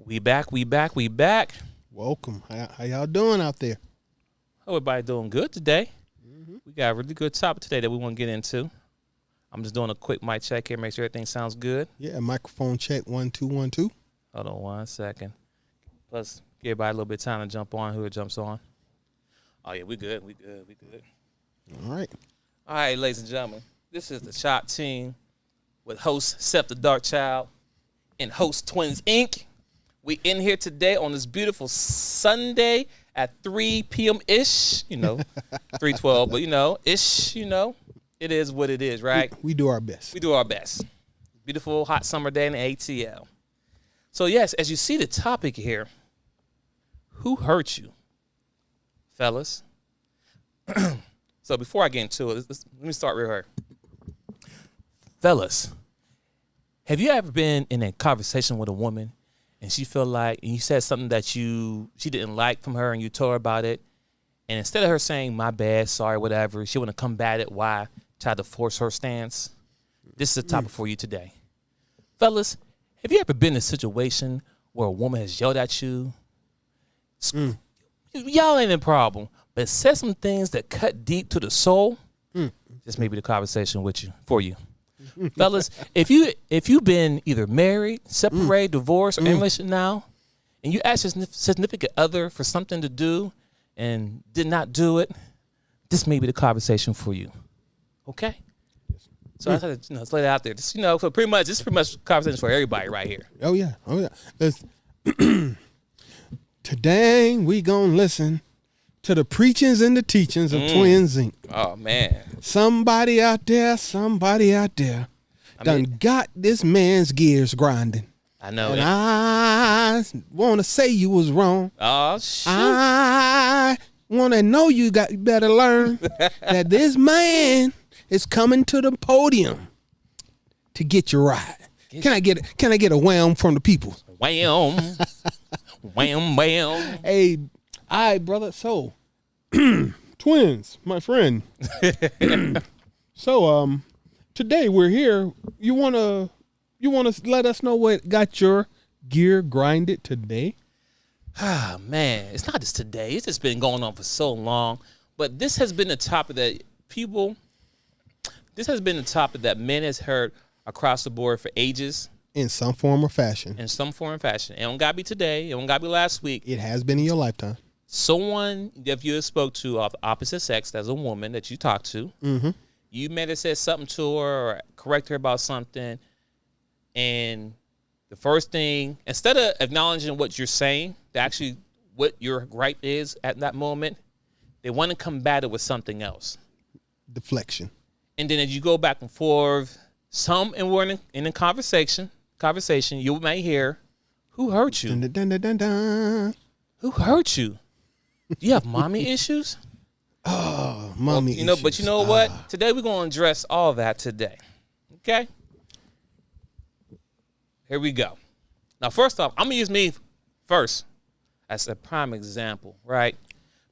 We back. Welcome. How y'all doing out there? Everybody doing good today. We got a really good topic today that we want to get into. I'm just doing a quick mic check here, make sure everything sounds good. Yeah, microphone check 1 2 1 2. Hold on 1 second. Plus, give everybody a little bit of time to jump on. Who jumps on? Oh yeah, we good. All right, ladies and gentlemen. This is the DaChop Team with host Seth the Dark Child and host Twins Inc. We in here today on this beautiful Sunday at 3 p.m.-ish, 3:12, but ish, it is what it is, right? We do our best. We do our best. Beautiful hot summer day in the ATL. So yes, as you see the topic here, who hurt you, fellas? So before I get into it, let me start real hard. Fellas, have you ever been in a conversation with a woman and she felt like, and you said something that she didn't like from her and you told her about it, and instead of her saying, my bad, sorry, whatever, she want to combat it, why? Try to force her stance? This is a topic for you today. Fellas, have you ever been in a situation where a woman has yelled at you? Y'all ain't a problem, but said some things that cut deep to the soul? This may be the conversation for you. Fellas, if you've been either married, separated, divorced, or in a relationship now, and you ask your significant other for something to do and did not do it, this may be the conversation for you. Okay? So I had to let's lay it out there. Just, so pretty much this is pretty much conversation for everybody right here. Oh yeah. Today we gonna listen to the preachings and the teachings of Twins Inc. Oh man. Somebody out there done got this man's gears grinding. I know and it. I want to say you was wrong. Oh, shoot. I want to know you better learn that this man is coming to the podium to get you right. Can I get a wham from the people? Wham. Wham, wham. Hey, all right, brother. So, Twins, my friend. So, today we're here. You wanna let us know what got your gear grinded today? Ah, man, it's not just today. It's just been going on for so long. But this has been a topic that men has heard across the board for ages. In some form or fashion. It don't gotta be today. It don't gotta be last week. It has been in your lifetime. Someone that you spoke to of the opposite sex, as a woman that you talked to, you may have said something to her or correct her about something, and the first thing, instead of acknowledging what you're saying, actually what your gripe is at that moment, they want to combat it with something else. Deflection. And then as you go back and forth, we're in a conversation, you may hear, who hurt you? Dun, dun, dun, dun, dun. Who hurt you? Do you have mommy issues? Oh, mommy issues. But you know what? Today we're going to address all that today. Okay? Here we go. Now, first off, I'm going to use me first as a prime example, right?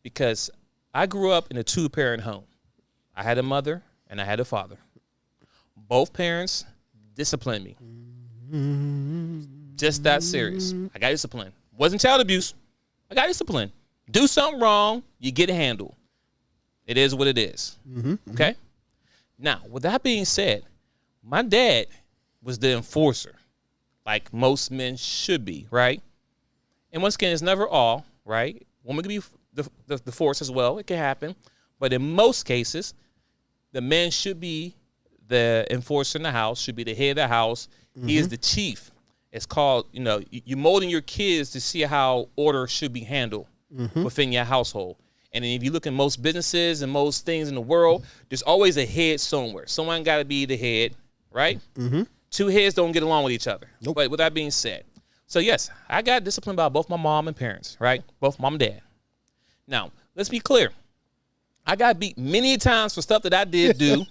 Because I grew up in a two-parent home. I had a mother and I had a father. Both parents disciplined me. Just that serious. I got disciplined. Wasn't child abuse. I got disciplined. Do something wrong, you get a handle. It is what it is. Okay? Now, with that being said, my dad was the enforcer, like most men should be, right? And once again, it's never all, right? Woman can be the force as well. It can happen. But in most cases, the man should be the enforcer in the house, should be the head of the house. He is the chief. It's called, you're molding your kids to see how order should be handled within your household. And then if you look at most businesses and most things in the world, there's always a head somewhere. Someone got to be the head, right? Two heads don't get along with each other. Nope. But with that being said, so yes, I got disciplined by both my mom and parents, right? Both mom and dad. Now, let's be clear. I got beat many times for stuff that I did do.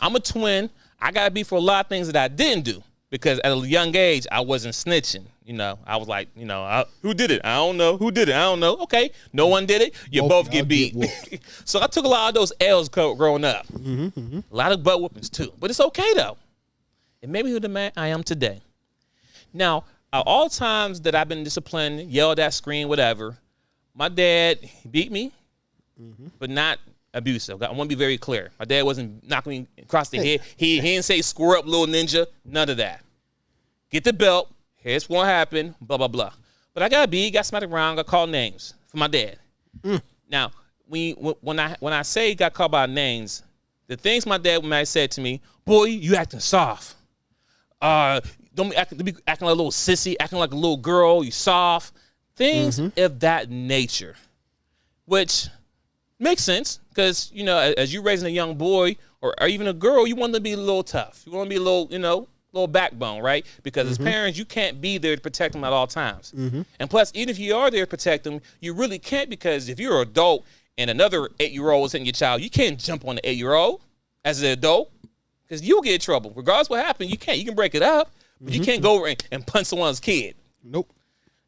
I'm a twin. I got beat for a lot of things that I didn't do. Because at a young age, I wasn't snitching. I was like, who did it? I don't know. Who did it? I don't know. Okay, no one did it. You both get beat. So I took a lot of those L's growing up. A lot of butt whoopings too. But it's okay though. It made me who the man I am today. Now, all times that I've been disciplined, yelled at, screamed, whatever, my dad beat me, but not abusive. I want to be very clear. My dad wasn't knocking me across the head. He didn't say, square up, little ninja. None of that. Get the belt. Here's what happened. Blah, blah, blah. But I got beat, got smacked around, got called names for my dad. Now, when I say got called by names, the things my dad might have said to me, boy, you acting soft. Don't be acting like a little sissy, acting like a little girl, you soft. Things of that nature, which makes sense because, you know, as you raising a young boy or even a girl, you want to be a little tough. You want to be a little, you know, little backbone, right? Because as parents, you can't be there to protect them at all times. And plus, even if you are there to protect them, you really can't, because if you're an adult and another 8-year-old is hitting your child, you can't jump on the 8-year-old as an adult because you'll get in trouble. Regardless what happened, you can't. You can break it up, but you can't go over and punch someone's kid. Nope.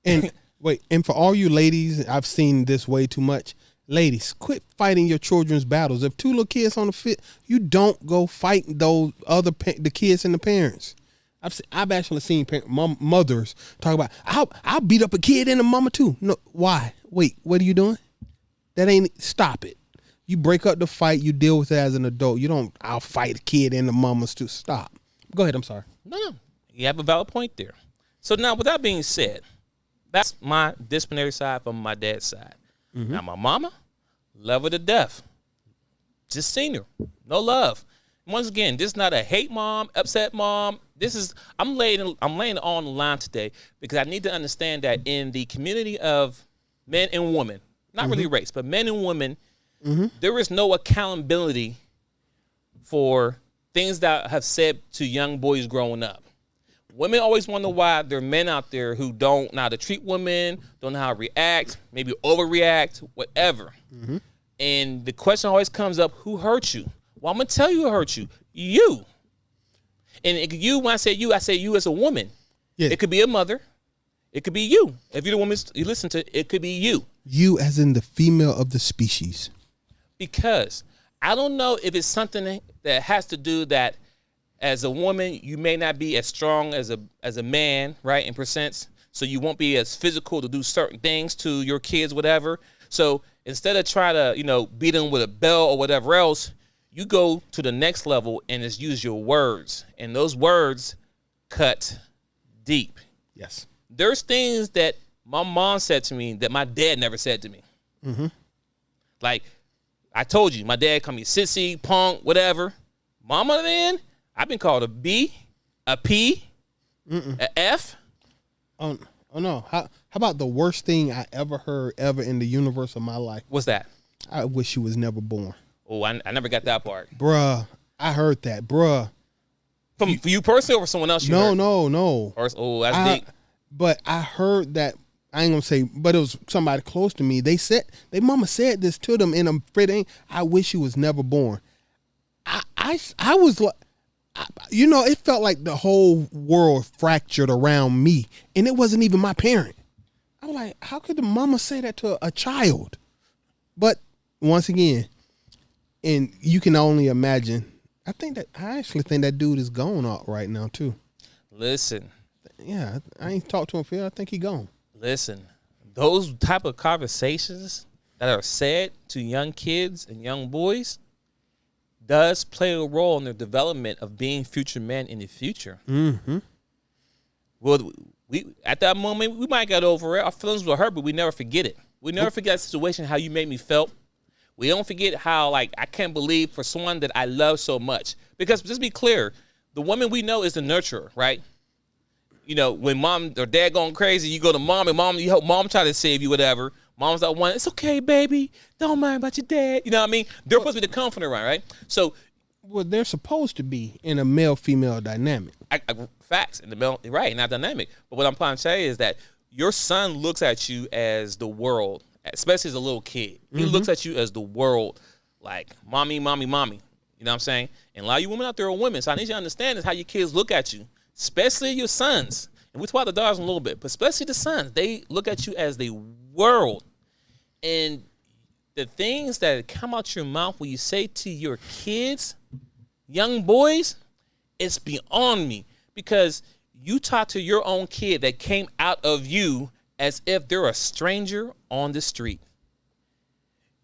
And wait, and for all you ladies, I've seen this way too much. Ladies, quit fighting your children's battles. If 2 little kids on the field, you don't go fight those the kids and the parents. I've actually seen mothers talk about, I'll beat up a kid and a mama too. No, why? Wait, what are you doing? That ain't, stop it. You break up the fight, you deal with it as an adult. You don't, I'll fight a kid and the mamas too. Stop. Go ahead, I'm sorry. No, you have a valid point there. So now, with that being said, that's my disciplinary side from my dad's side. Now, my mama, love her to death. Just seen her. No love. Once again, this is not a hate mom, upset mom. This is, I'm laying on the line today because I need to understand that in the community of men and women, not really race, but men and women, there is no accountability for things that have said to young boys growing up. Women always wonder why there are men out there who don't know how to treat women, don't know how to react, maybe overreact, whatever. And the question always comes up, who hurt you? Well, I'm going to tell you who hurt you. You. And you, when I say you as a woman. Yeah. It could be a mother. It could be you. If you're the woman you listen to, it could be you. You as in the female of the species. Because I don't know if it's something that has to do that as a woman, you may not be as strong as a man, right, in percents. So you won't be as physical to do certain things to your kids, whatever. So instead of trying to, you know, beat them with a belt or whatever else, you go to the next level and just use your words. And those words cut deep. Yes. There's things that my mom said to me that my dad never said to me. Like, I told you, my dad called me sissy, punk, whatever. Mama, then, I've been called a B, a P, a F. Oh no. How about the worst thing I ever heard in the universe of my life? What's that? I wish you was never born. Oh, I never got that part. Bruh, I heard that. Bruh. For you personally or for someone else? No. Oh, that's deep. But I heard that, I ain't gonna say, but it was somebody close to me. They mama said this to them, and I'm afraid I wish you was never born. I was like, you know, it felt like the whole world fractured around me, and it wasn't even my parent. I was like, how could the mama say that to a child? But once again, and you can only imagine, I actually think that dude is gone out right now too. Listen. Yeah, I ain't talked to him, Phil. I think he gone. Listen, those type of conversations that are said to young kids and young boys does play a role in their development of being future men in the future. Well, we at that moment, we might get over it. Our feelings were hurt, but we never forget it. We never forget that situation, how you made me feel. We don't forget how, like, I can't believe for someone that I love so much. Because, just be clear, the woman we know is the nurturer, right? You know, when mom or dad going crazy, you go to mom, and you help mom try to save you, whatever. Mom's that one, it's okay, baby. Don't mind about your dad. You know what I mean? They're supposed to be the comforter, right? So, well, they're supposed to be in a male-female dynamic. Facts, in the male, right, not dynamic. But what I'm trying to say is that your son looks at you as the world, especially as a little kid. He looks at you as the world, like, mommy. You know what I'm saying? And a lot of you women out there are women, so I need you to understand is how your kids look at you, especially your sons. And we'll talk about the daughters in a little bit, but especially the sons. They look at you as the world. And the things that come out your mouth when you say to your kids, young boys, it's beyond me. Because you talk to your own kid that came out of you as if they're a stranger on the street.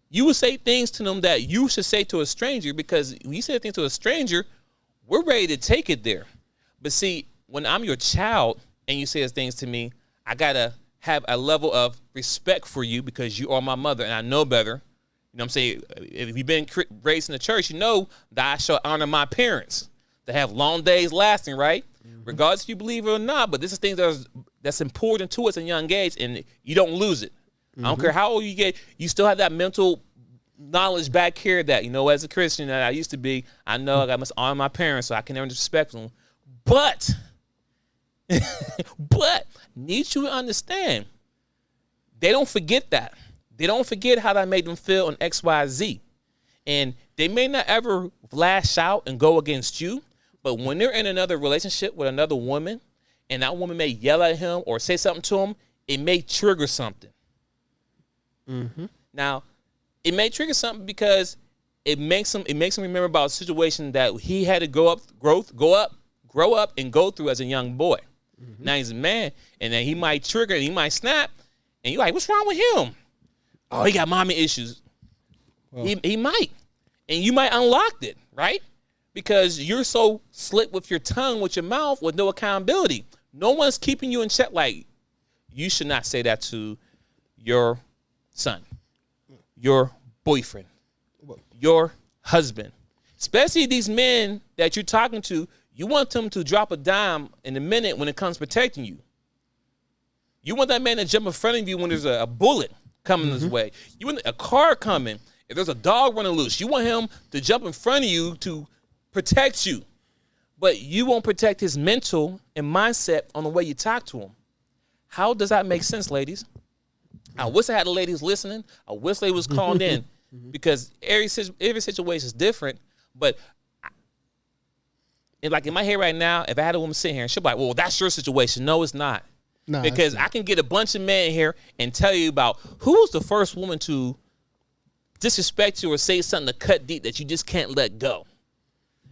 You would say things to them that you should say to a stranger, because when you say things to a stranger, we're ready to take it there. But see, when I'm your child and you say things to me, I got to have a level of respect for you because you are my mother and I know better. You know what I'm saying? If you've been raised in the church, you know that I shall honor my parents. They have long days lasting, right? Mm-hmm. Regardless if you believe it or not, but this is things that's important to us in young age, and you don't lose it. Mm-hmm. I don't care how old you get, you still have that mental knowledge back here that, you know, as a Christian that I used to be, I know I must honor my parents so I can never disrespect them. But need you to understand, they don't forget that. They don't forget how that made them feel in XYZ. And they may not ever lash out and go against you, but when they're in another relationship with another woman and that woman may yell at him or say something to him, it may trigger something. Mm-hmm. Now, it may trigger something because it makes him remember about a situation that he had to grow up and go through as a young boy. Mm-hmm. Now he's a man, and then he might trigger and he might snap, and you're like, what's wrong with him? Oh, he got mommy issues. Well, he might. And you might unlock it, right? Because you're so slick with your tongue, with your mouth, with no accountability. No one's keeping you in check. Like, you should not say that to your son, your boyfriend, your husband. Especially these men that you're talking to, you want them to drop a dime in a minute when it comes to protecting you. You want that man to jump in front of you when there's a bullet coming his way. You want a car coming. If there's a dog running loose, you want him to jump in front of you to protect you. But you won't protect his mental and mindset on the way you talk to him. How does that make sense, ladies? I wish I had the ladies listening. I wish they was calling in, because every situation is different. But in my head right now, if I had a woman sitting here and she'll be like, well, that's your situation. No, it's not. No, because I can get a bunch of men here and tell you about who was the first woman to disrespect you or say something to cut deep that you just can't let go.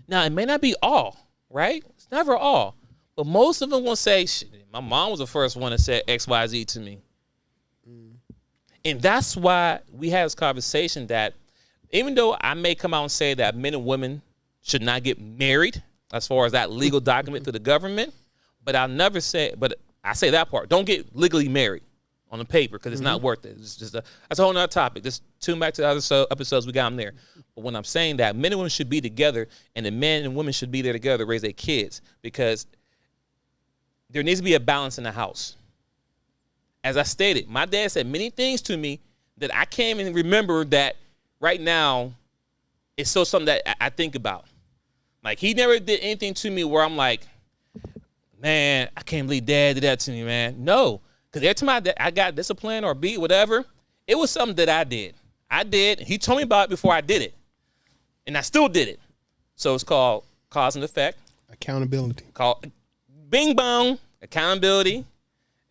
Now, it may not be all, right? It's never all. But most of them will say, my mom was the first one that said XYZ to me. And that's why we have this conversation that even though I may come out and say that men and women should not get married as far as that legal document to the government, but I'll never say, but I say that part. Don't get legally married on the paper because it's not worth it. It's just that's a whole nother topic. Just tune back to the other episodes we got them there. But when I'm saying that, men and women should be together, and the men and women should be there together to raise their kids, because there needs to be a balance in the house. As I stated, my dad said many things to me that I can't even remember that right now it's still something that I think about. Like, he never did anything to me where I'm like, man, I can't believe dad did that to me, man. No, because every time I got disciplined or beat, whatever, it was something that I did. He told me about it before I did it, and I still did it. So it's called cause and effect. Accountability. Called bing bong, accountability.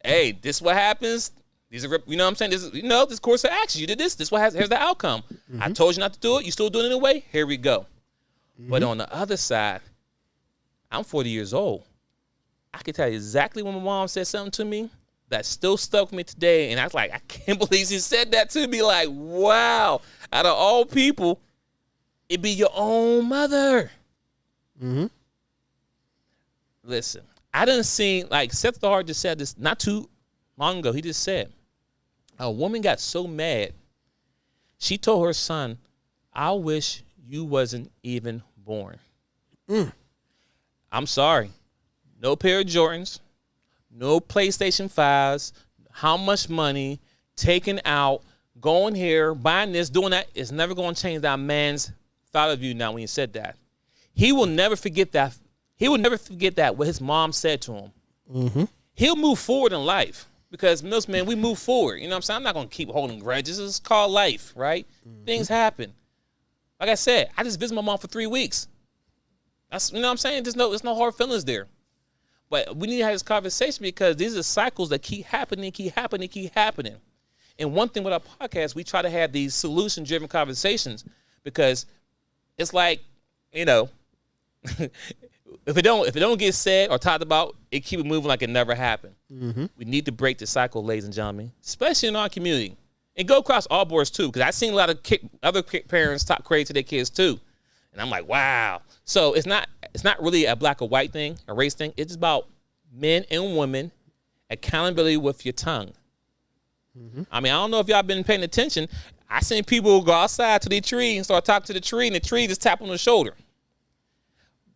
Hey, this is what happens. These are, you know what I'm saying? This is, this course of action. You did this. This here's the outcome. I told you not to do it. You still doing it anyway. Here we go. But on the other side, I'm 40 years old. I can tell you exactly when my mom said something to me that still stuck with me today. And I was like, I can't believe she said that to me. Like, wow. Out of all people, it'd be your own mother. Listen, I done seen, like Seth the Hart just said this not too long ago. He just said, a woman got so mad, she told her son, I wish you wasn't even born. I'm sorry. No pair of Jordans, no PlayStation 5s, how much money, taken out, going here, buying this, doing that, is never going to change that man's thought of you now when you said that. He will never forget that. He will never forget that, what his mom said to him. He'll move forward in life because most men, we move forward. You know what I'm saying? I'm not going to keep holding grudges. It's called life, right? Things happen. Like I said, I just visited my mom for 3 weeks. That's, you know what I'm saying? There's no hard feelings there. But we need to have this conversation because these are cycles that keep happening. And one thing with our podcast, we try to have these solution-driven conversations because it's like, If it don't get said or talked about, it keep it moving like it never happened. Mm-hmm. We need to break the cycle, ladies and gentlemen, especially in our community, and go across all boards too. Because I've seen a lot of other parents talk crazy to their kids too, and I'm like, wow. So it's not really a black or white thing, a race thing. It's about men and women accountability with your tongue. Mm-hmm. I mean, I don't know if y'all been paying attention. I seen people go outside to the tree and start talking to the tree, and the tree just tap on the shoulder.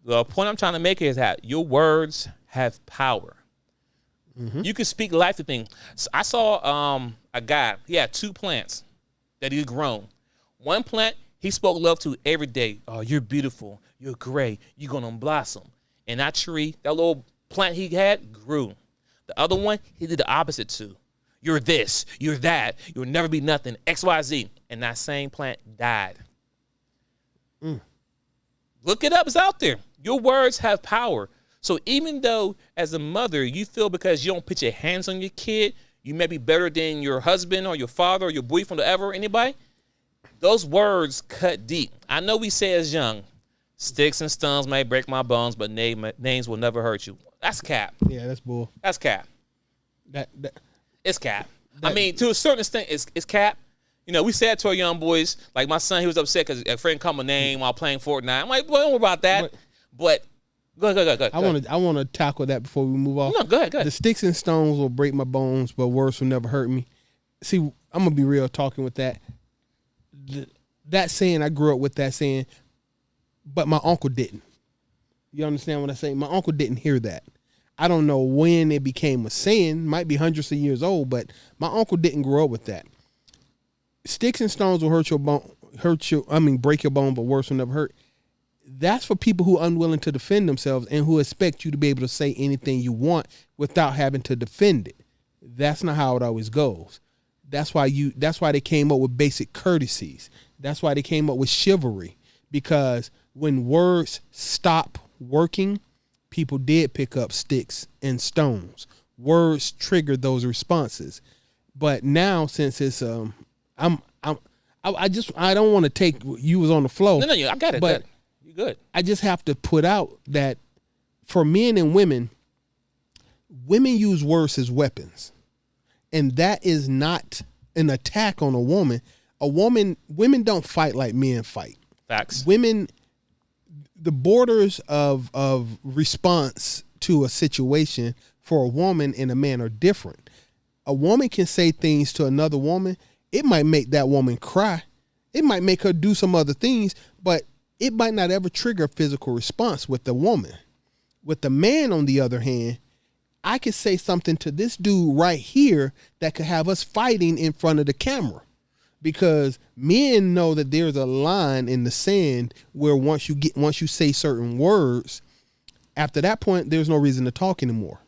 The point I'm trying to make is that your words have power. Mm-hmm. You can speak life to things. So I saw a guy. He had 2 plants that he's grown. One plant he spoke love to every day. Oh, you're beautiful. You're great. You're gonna blossom. And that tree, that little plant he had, grew. The other one, he did the opposite to. You're this. You're that. You'll never be nothing. X, Y, Z. And that same plant died. Look it up. It's out there. Your words have power. So even though as a mother, you feel because you don't put your hands on your kid, you may be better than your husband or your father or your boyfriend or ever, anybody, those words cut deep. I know we say as young, sticks and stones may break my bones, but names will never hurt you. That's cap. Yeah, that's bull. That's cap. That It's cap. I mean, to a certain extent, it's cap. You know, we said to our young boys, like my son, he was upset because a friend called my name while playing Fortnite. I'm like, well, don't worry about that. But go ahead. I want to tackle that before we move off. No, go ahead. The sticks and stones will break my bones, but words will never hurt me. See, I'm gonna be real talking with that. That saying, I grew up with that saying, but my uncle didn't. You understand what I say? My uncle didn't hear that. I don't know when it became a saying. Might be hundreds of years old, but my uncle didn't grow up with that. Sticks and stones will break your bone, but words will never hurt. That's for people who are unwilling to defend themselves and who expect you to be able to say anything you want without having to defend it. That's not how it always goes. That's why they came up with basic courtesies. That's why they came up with chivalry, because when words stop working, people did pick up sticks and stones. Words triggered those responses. But now, since it's I don't want to take, you was on the flow. No, I got it. But you good. I just have to put out that for men and women use words as weapons. And that is not an attack on a woman. Women don't fight like men fight. Facts. Women, the borders of response to a situation for a woman and a man are different. A woman can say things to another woman. It might make that woman cry. It might make her do some other things, but it might not ever trigger a physical response with the woman. With the man, on the other hand, I could say something to this dude right here that could have us fighting in front of the camera, because men know that there's a line in the sand where once you say certain words, after that point, there's no reason to talk anymore.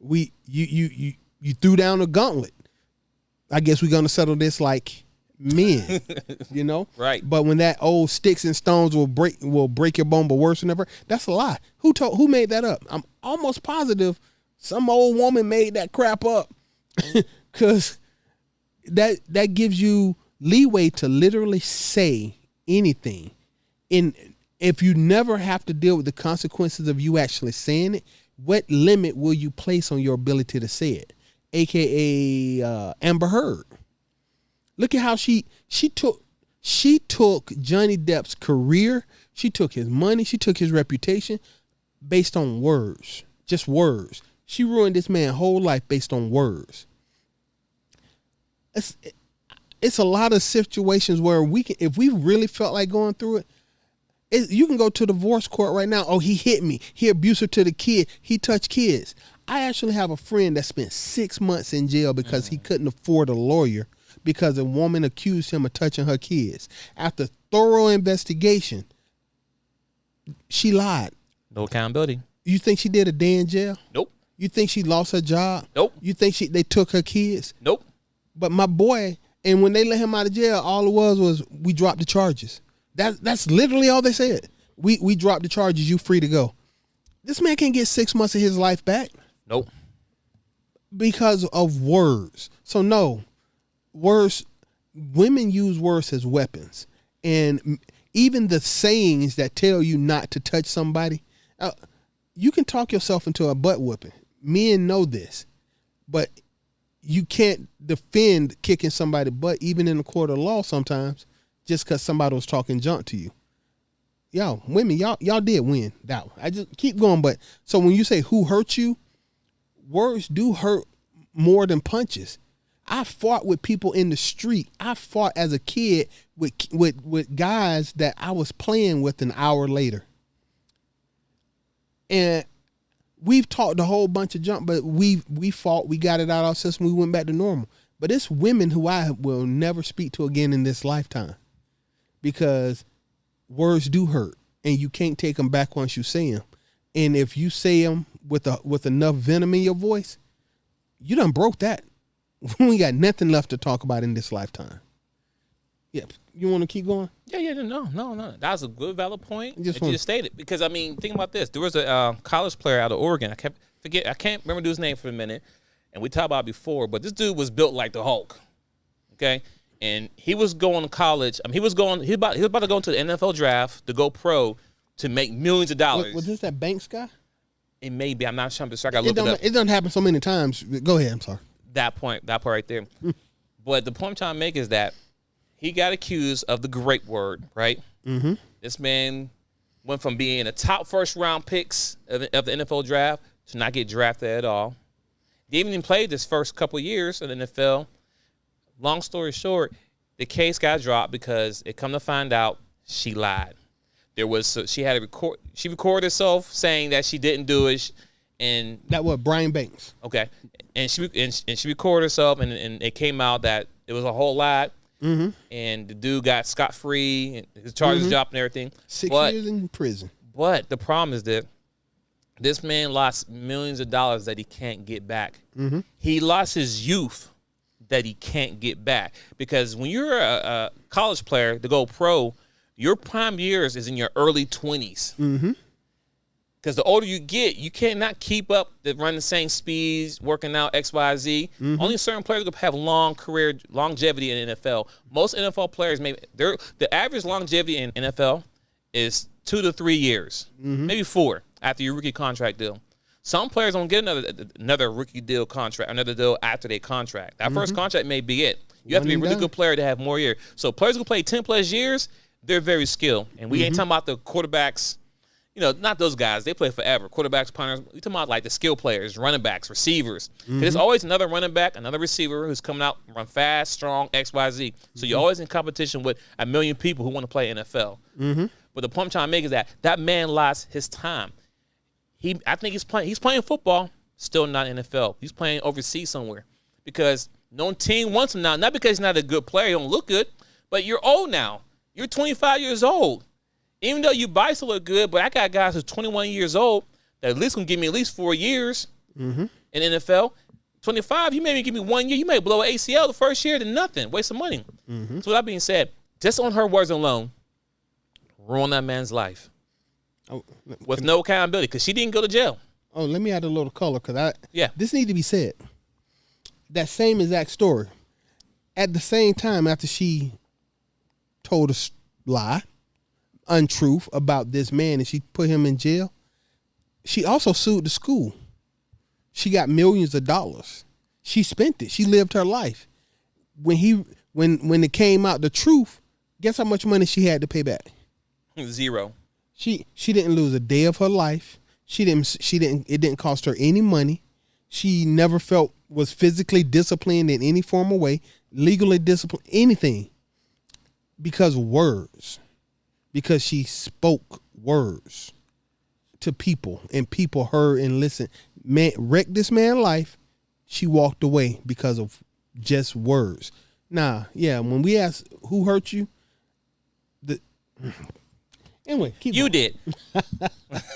You threw down a gauntlet. I guess we're going to settle this like men, you know? Right. But when that old sticks and stones will break your bone, but worse than ever, that's a lie. Who made that up? I'm almost positive some old woman made that crap up, because that gives you leeway to literally say anything. And if you never have to deal with the consequences of you actually saying it, what limit will you place on your ability to say it? AKA Amber Heard. Look at how she took Johnny Depp's career, she took his money, she took his reputation based on words, just words. She ruined this man's whole life based on words. It's a lot of situations where we can, if we really felt like going through it, you can go to the divorce court right now. Oh, he hit me. He abusive to the kid. He touched kids. I actually have a friend that spent 6 months in jail because he couldn't afford a lawyer because a woman accused him of touching her kids. After thorough investigation, she lied. No accountability. You think she did a day in jail? Nope. You think she lost her job? Nope. You think they took her kids? Nope. But my boy, and when they let him out of jail, all it was we dropped the charges. That's literally all they said. We dropped the charges. You free to go. This man can't get 6 months of his life back. Nope. Because of words. So no, words. Women use words as weapons, and even the sayings that tell you not to touch somebody. you can talk yourself into a butt whooping. Men know this, but you can't defend kicking somebody's butt even in the court of law sometimes just because somebody was talking junk to you. Yo, women, y'all did win that one. I just keep going, but so when you say who hurt you, words do hurt more than punches. I fought with people in the street. I fought as a kid with guys that I was playing with an hour later. And we've talked a whole bunch of junk, but we fought, we got it out of our system, we went back to normal. But it's women who I will never speak to again in this lifetime because words do hurt and you can't take them back once you say them. And if you say them with enough venom in your voice, you done broke that. We got nothing left to talk about in this lifetime. Yeah. You want to keep going? Yeah. No. That was a good, valid point that you just stated. Because, I mean, think about this. There was a college player out of Oregon. I can't remember the dude's name for a minute. And we talked about it before. But this dude was built like the Hulk. Okay? And he was going to college. I mean, he was about to go into the NFL draft to go pro to make millions of dollars. Was this that Banks guy? It may be. I'm not sure. I got to look it up. It doesn't happen so many times. Go ahead. I'm sorry. That part right there. But the point I'm trying to make is that he got accused of the grape word, right? Mm-hmm. This man went from being a top first-round picks of the NFL draft to not get drafted at all. He even played this first couple of years in the NFL. Long story short, the case got dropped because it come to find out she lied. She recorded herself saying that she didn't do it. And that was Brian Banks. Okay, and she recorded herself, and it came out that it was a whole lie. Mm-hmm. And the dude got scot-free, and his charges dropped and everything. 6 years in prison. But the problem is that this man lost millions of dollars that he can't get back. Mm-hmm. He lost his youth that he can't get back. Because when you're a college player to go pro, your prime years is in your early 20s. Mm-hmm. Because the older you get, you cannot keep up to run the same speeds, working out X, Y, Z. Mm-hmm. Only certain players have long career longevity in the NFL. Most NFL players, the average longevity in NFL is 2 to 3 years, maybe 4 after your rookie contract deal. Some players don't get another rookie deal contract, another deal after their contract. That first contract may be it. You have to be a really good player to have more years. So players who play 10 plus years, they're very skilled. And we ain't talking about the quarterbacks. You know, not those guys. They play forever. Quarterbacks, punters. We're talking about like the skill players, running backs, receivers. There's always another running back, another receiver who's coming out, run fast, strong, X, Y, Z. So you're always in competition with a million people who want to play NFL. But the point I'm trying to make is that man lost his time. I think he's playing football, still not NFL. He's playing overseas somewhere because no team wants him now. Not because he's not a good player, he don't look good, but you're old now. You're 25 years old. Even though you still look good, but I got guys who's 21 years old that at least can give me at least 4 years in NFL. 25, you maybe give me 1 year. You may blow an ACL the first year to nothing. Waste of money. So with that being said, just on her words alone, ruin that man's life with no accountability because she didn't go to jail. Oh, let me add a little color because this need to be said. That same exact story. At the same time, after she told a lie, untruth about this man and she put him in jail, she also sued the school. She got millions of dollars. She spent it. She lived her life. When it came out the truth, guess how much money she had to pay back? 0. She didn't lose a day of her life. It didn't cost her any money. She never was physically disciplined in any form of way, legally disciplined, anything. Because words. Because she spoke words to people and people heard and listened. Man, wrecked this man's life. She walked away because of just words. When we ask who hurt you, anyway, keep you going.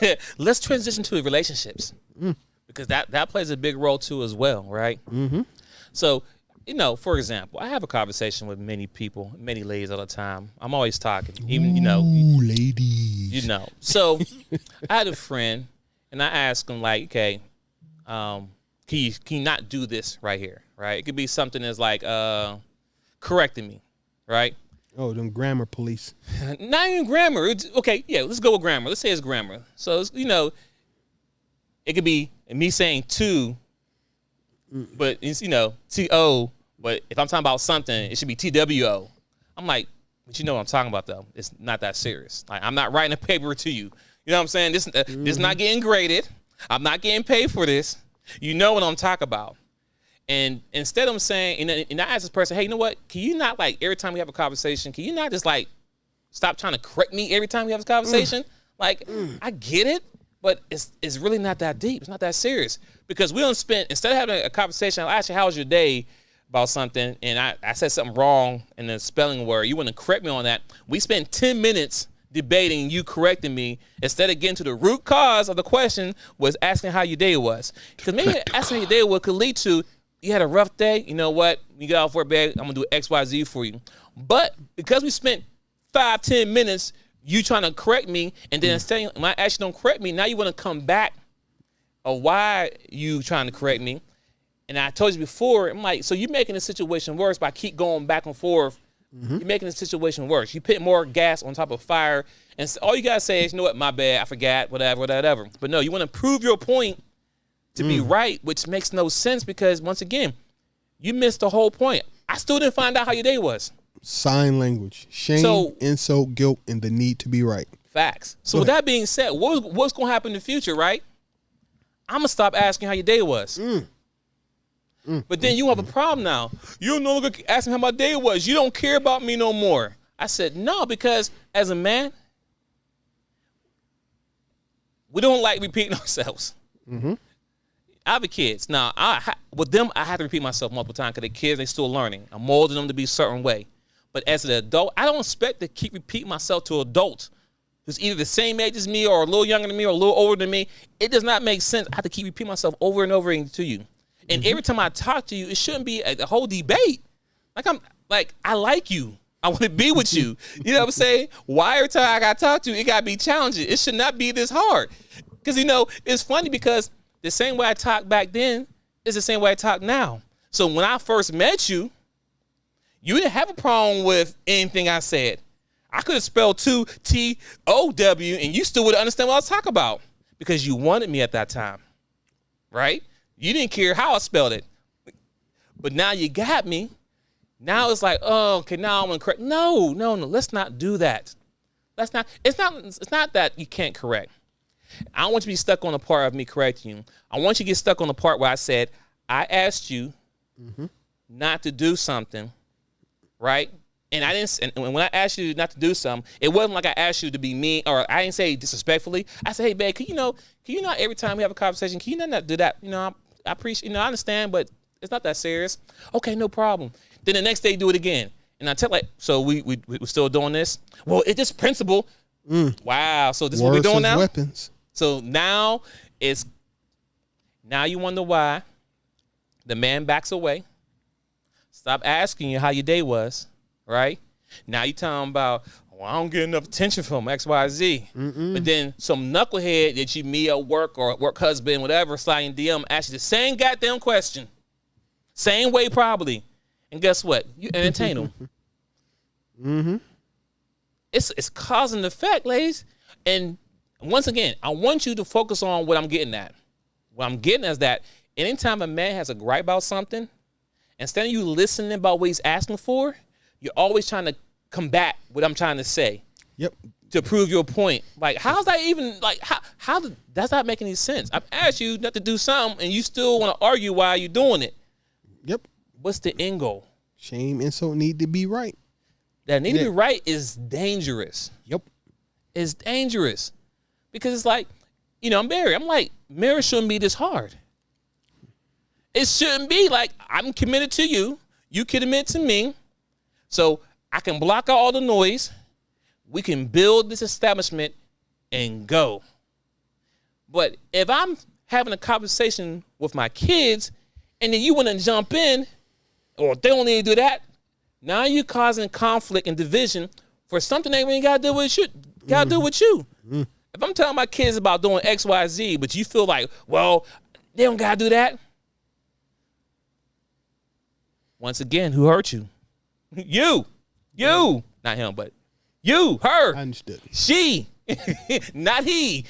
Did. Let's transition to relationships because that plays a big role too as well, right? Mm-hmm. So, for example, I have a conversation with many people, many ladies all the time. I'm always talking, even ladies. So I had a friend, and I asked him like, okay, can you not do this right here, right? It could be something that's like correcting me, right? Oh, them grammar police. Not even grammar. Okay, yeah, let's go with grammar. Let's say it's grammar. So, it could be me saying two, but it's, T-O, but if I'm talking about something, it should be T-W-O. I'm like, but you know what I'm talking about, though. It's not that serious. Like, I'm not writing a paper to you. You know what I'm saying? This is not getting graded. I'm not getting paid for this. You know what I'm talking about. And instead of saying, and I ask this person, hey, you know what? Can you not, like, every time we have a conversation, can you not just, like, stop trying to correct me every time we have a conversation? Like, I get it, but it's really not that deep. It's not that serious. Because we don't spend, instead of having a conversation, I'll ask you, how was your day about something, and I said something wrong in the spelling word. You want to correct me on that. We spent 10 minutes debating, you correcting me, instead of getting to the root cause of the question was asking how your day was. Because maybe asking how your day was could lead to, you had a rough day, you know what? You get off work, babe, I'm going to do X, Y, Z for you. But because we spent 5-10 minutes you trying to correct me, and then instead when I actually don't correct me, now you want to come back of why you trying to correct me. And I told you before, I'm like, so you're making the situation worse by keep going back and forth. You're making the situation worse. You put more gas on top of fire, and all you got to say is, you know what, my bad, I forgot, whatever. But no, you want to prove your point to be right, which makes no sense because, once again, you missed the whole point. I still didn't find out how your day was. Sign language. Shame, insult, guilt, and the need to be right. Facts. So with that being said, what's going to happen in the future, right? I'm going to stop asking how your day was. But then you have a problem now. You no longer asking how my day was. You don't care about me no more. I said, no, because as a man, we don't like repeating ourselves. I have kids. Now, with them, I have to repeat myself multiple times because they're kids, they're still learning. I'm molding them to be a certain way. But as an adult, I don't expect to keep repeating myself to adults who's either the same age as me or a little younger than me or a little older than me. It does not make sense. I have to keep repeating myself over and over again to you. And every time I talk to you, it shouldn't be a whole debate. I like you. I want to be with you. You know what I'm saying? Why every time I got to talk to you, it got to be challenging. It should not be this hard. Because, it's funny because the same way I talked back then is the same way I talk now. So when I first met you, you didn't have a problem with anything I said. I could have spelled two T-O-W and you still would understand what I was talking about because you wanted me at that time, right? You didn't care how I spelled it. But now you got me. Now it's like, oh, okay, now I'm going to correct. No, let's not do that. It's not that you can't correct. I don't want you to be stuck on the part of me correcting you. I want you to get stuck on the part where I said, I asked you not to do something, right? And I didn't. And when I asked you not to do something, it wasn't like I asked you to be mean, or I didn't say disrespectfully. I said, hey, babe, can you not every time we have a conversation, can you not do that? I appreciate, I understand, but it's not that serious. Okay, no problem. Then the next day, do it again. And I tell so we're still doing this? Well, it's just principle. Wow. So this is what we're doing now? Weapons. So now you wonder why the man backs away. Stop asking you how your day was, right? Now you talking about, I don't get enough attention from X, Y, Z. But then some knucklehead that you meet at work or work husband, whatever, sliding DM, ask you the same goddamn question. Same way probably. And guess what? You entertain them. It's cause and effect, ladies. And once again, I want you to focus on what I'm getting at. What I'm getting is that anytime a man has a gripe about something, instead of you listening about what he's asking for, you're always trying to combat what I'm trying to say. Yep. To prove your point. Like, how's that even, like, how does that make any sense? I've asked you not to do something, and you still want to argue why you're doing it. Yep. What's the end goal? Shame, insult, need to be right. That need to be right is dangerous. Yep. It's dangerous. Because it's like, I'm married. I'm like, marriage shouldn't be this hard. It shouldn't be like, I'm committed to you. You commit to me. So I can block out all the noise. We can build this establishment and go. But if I'm having a conversation with my kids and then you want to jump in, or they don't need to do that, now you're causing conflict and division for something that ain't got to do with you. Got to do with you. If I'm telling my kids about doing X, Y, Z, but you feel like, well, they don't got to do that. Once again, who hurt you? You. Not him, but you, her. I understood. She, not he.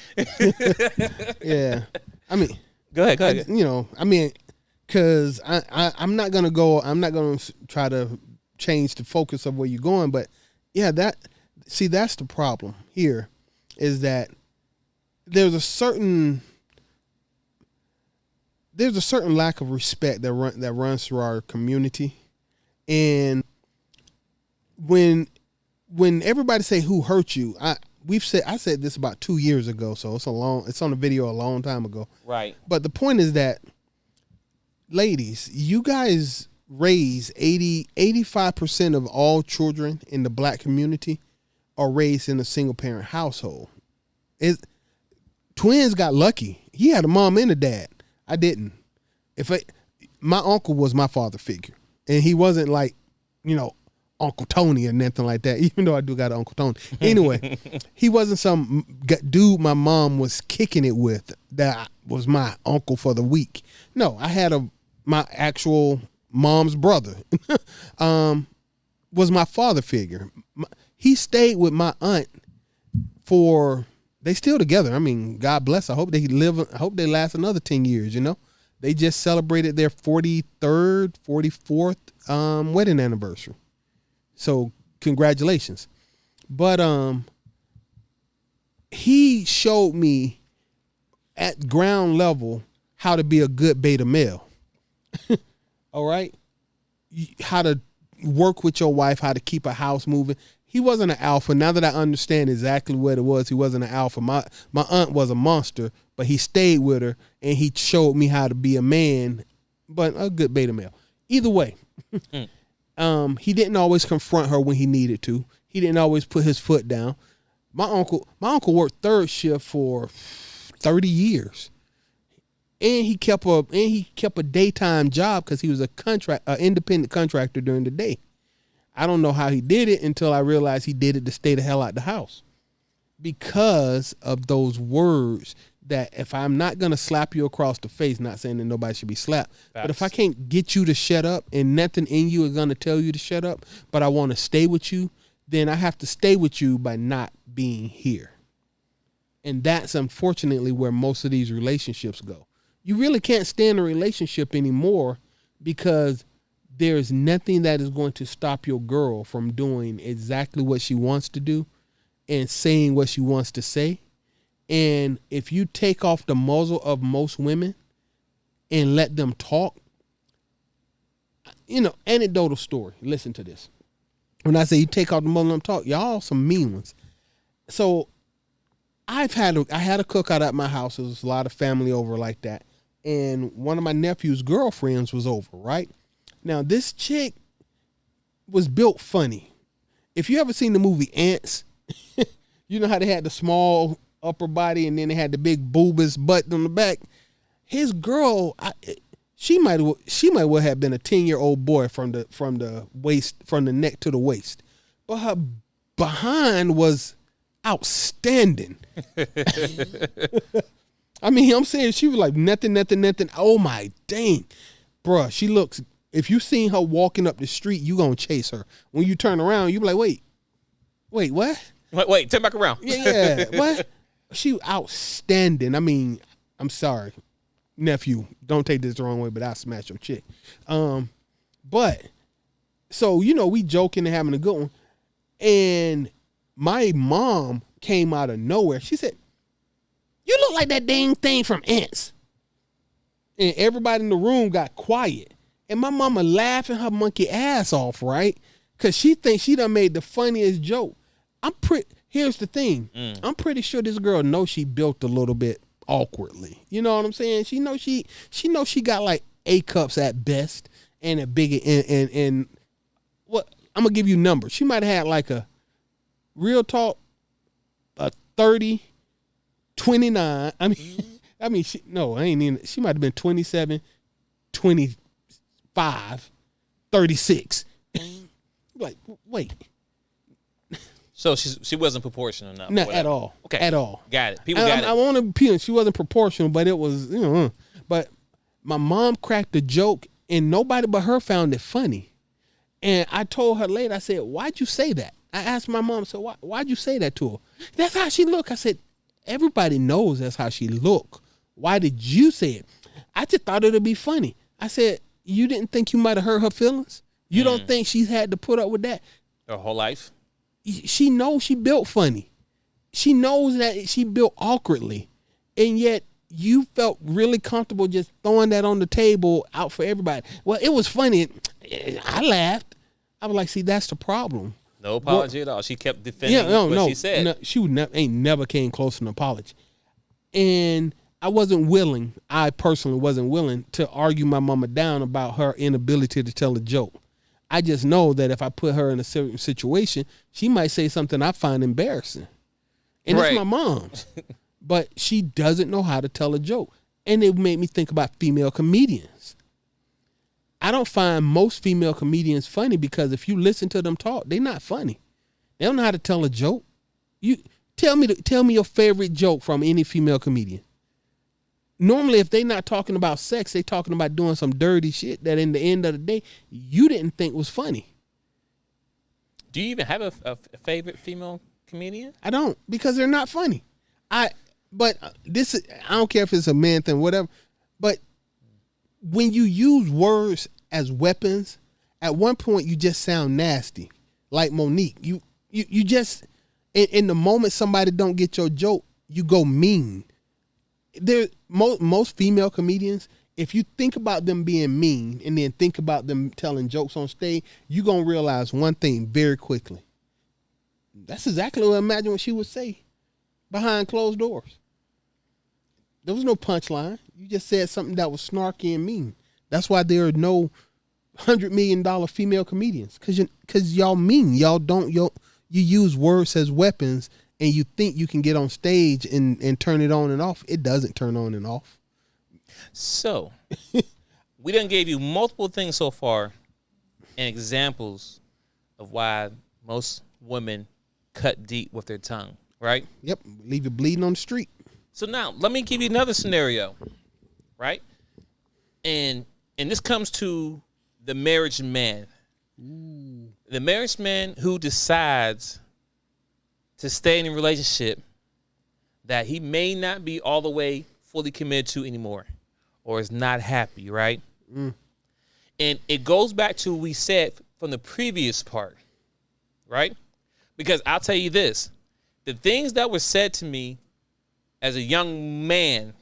Yeah. I mean, Go ahead. Because I'm not gonna try to change the focus of where you're going, but yeah, that's the problem here, is that there's a certain lack of respect that runs through our community, and when everybody say who hurt you, I said this about 2 years ago, so it's on a video a long time ago. Right. But the point is that, ladies, you guys raise 85% of all children in the black community are raised in a single parent household. Twins got lucky. He had a mom and a dad. I didn't. My uncle was my father figure, and he wasn't like, Uncle Tony or nothing like that, even though I do got an Uncle Tony. Anyway, he wasn't some dude my mom was kicking it with that was my uncle for the week. No, I had my actual mom's brother was my father figure. He stayed with my aunt they still together. I mean, God bless. I hope they last another 10 years, They just celebrated their 43rd, 44th wedding anniversary. So congratulations. But he showed me at ground level how to be a good beta male. All right? How to work with your wife, how to keep a house moving. He wasn't an alpha. Now that I understand exactly what it was, he wasn't an alpha. My aunt was a monster, but he stayed with her and he showed me how to be a man, but a good beta male. Either way. He didn't always confront her when he needed to. He didn't always put his foot down. My uncle worked third shift for 30 years. And he kept a daytime job because he was an independent contractor during the day. I don't know how he did it until I realized he did it to stay the hell out the house. Because of those words that if I'm not going to slap you across the face, not saying that nobody should be slapped, but if I can't get you to shut up and nothing in you is going to tell you to shut up, but I want to stay with you, then I have to stay with you by not being here. And that's unfortunately where most of these relationships go. You really can't stay in a relationship anymore because there's nothing that is going to stop your girl from doing exactly what she wants to do and saying what she wants to say. And if you take off the muzzle of most women and let them talk, anecdotal story. Listen to this. When I say you take off the muzzle and talk, y'all some mean ones. So I had a cookout at my house. There was a lot of family over like that. And one of my nephew's girlfriends was over, right? Now, this chick was built funny. If you ever seen the movie Ants, you know how they had the small upper body and then they had the big bulbous butt on the back. His girl, she might well have been a 10-year-old boy from the waist, from the neck to the waist, but her behind was outstanding. I mean, I'm saying she was like nothing. Oh my dang, bruh, she looks. If you seen her walking up the street, you gonna chase her. When you turn around, you be like, wait, what? Wait, turn back around. Yeah, what? She outstanding. I mean, I'm sorry, nephew. Don't take this the wrong way, but I'll smash your chick. But so we joking and having a good one, and my mom came out of nowhere. She said, "You look like that dang thing from Ants." And everybody in the room got quiet. And my mama laughing her monkey ass off, right? Because she thinks she done made the funniest joke. Here's the thing. I'm pretty sure this girl knows she built a little bit awkwardly. You know what I'm saying? She knows she got like A cups at best and a bigger and what I'm gonna give you numbers. She might have had like a real talk, a 30, 29. I mean, she might have been 27, 25, 36. Like, wait. So she wasn't proportional enough. Not at all. Okay. At all. Got it. People got it. I want to appeal. She wasn't proportional, but it was, But my mom cracked a joke, and nobody but her found it funny. And I told her later, I said, why'd you say that? I asked my mom, so why'd you say that to her? That's how she look. I said, everybody knows that's how she look Why did you say it? I just thought it'd be funny. I said, you didn't think you might have hurt her feelings? You don't think she's had to put up with that? Her whole life? She knows she built funny. She knows that she built awkwardly. And yet you felt really comfortable just throwing that on the table out for everybody. Well, it was funny. I laughed. I was like, see, that's the problem. No apology at all. She kept defending what she said. No, she would never came close to an apology. And I personally wasn't willing to argue my mama down about her inability to tell a joke. I just know that if I put her in a certain situation, she might say something I find embarrassing. And it's my mom. But she doesn't know how to tell a joke. And it made me think about female comedians. I don't find most female comedians funny because if you listen to them talk, they're not funny. They don't know how to tell a joke. You tell me your favorite joke from any female comedian. Normally, if they're not talking about sex, they're talking about doing some dirty shit that in the end of the day, you didn't think was funny. Do you even have a favorite female comedian? I don't, because they're not funny. I don't care if it's a man thing, whatever. But when you use words as weapons, at one point you just sound nasty, like Monique. You just in the moment somebody don't get your joke, you go mean. Most female comedians, if you think about them being mean and then think about them telling jokes on stage, you're gonna realize one thing very quickly. That's exactly what I imagine what she would say behind closed doors. There was no punchline. You just said something that was snarky and mean. That's why there are no $100 million female comedians. Cause y'all mean. You use words as weapons and you think you can get on stage and turn it on and off. It doesn't turn on and off. So we done gave you multiple things so far and examples of why most women cut deep with their tongue, right? Yep. Leave it bleeding on the street. So now let me give you another scenario, right? And this comes to the marriage man. Ooh. The marriage man who decides to stay in a relationship that he may not be all the way fully committed to anymore or is not happy, right? Mm. And it goes back to what we said from the previous part, right? Because I'll tell you this, the things that were said to me as a young man,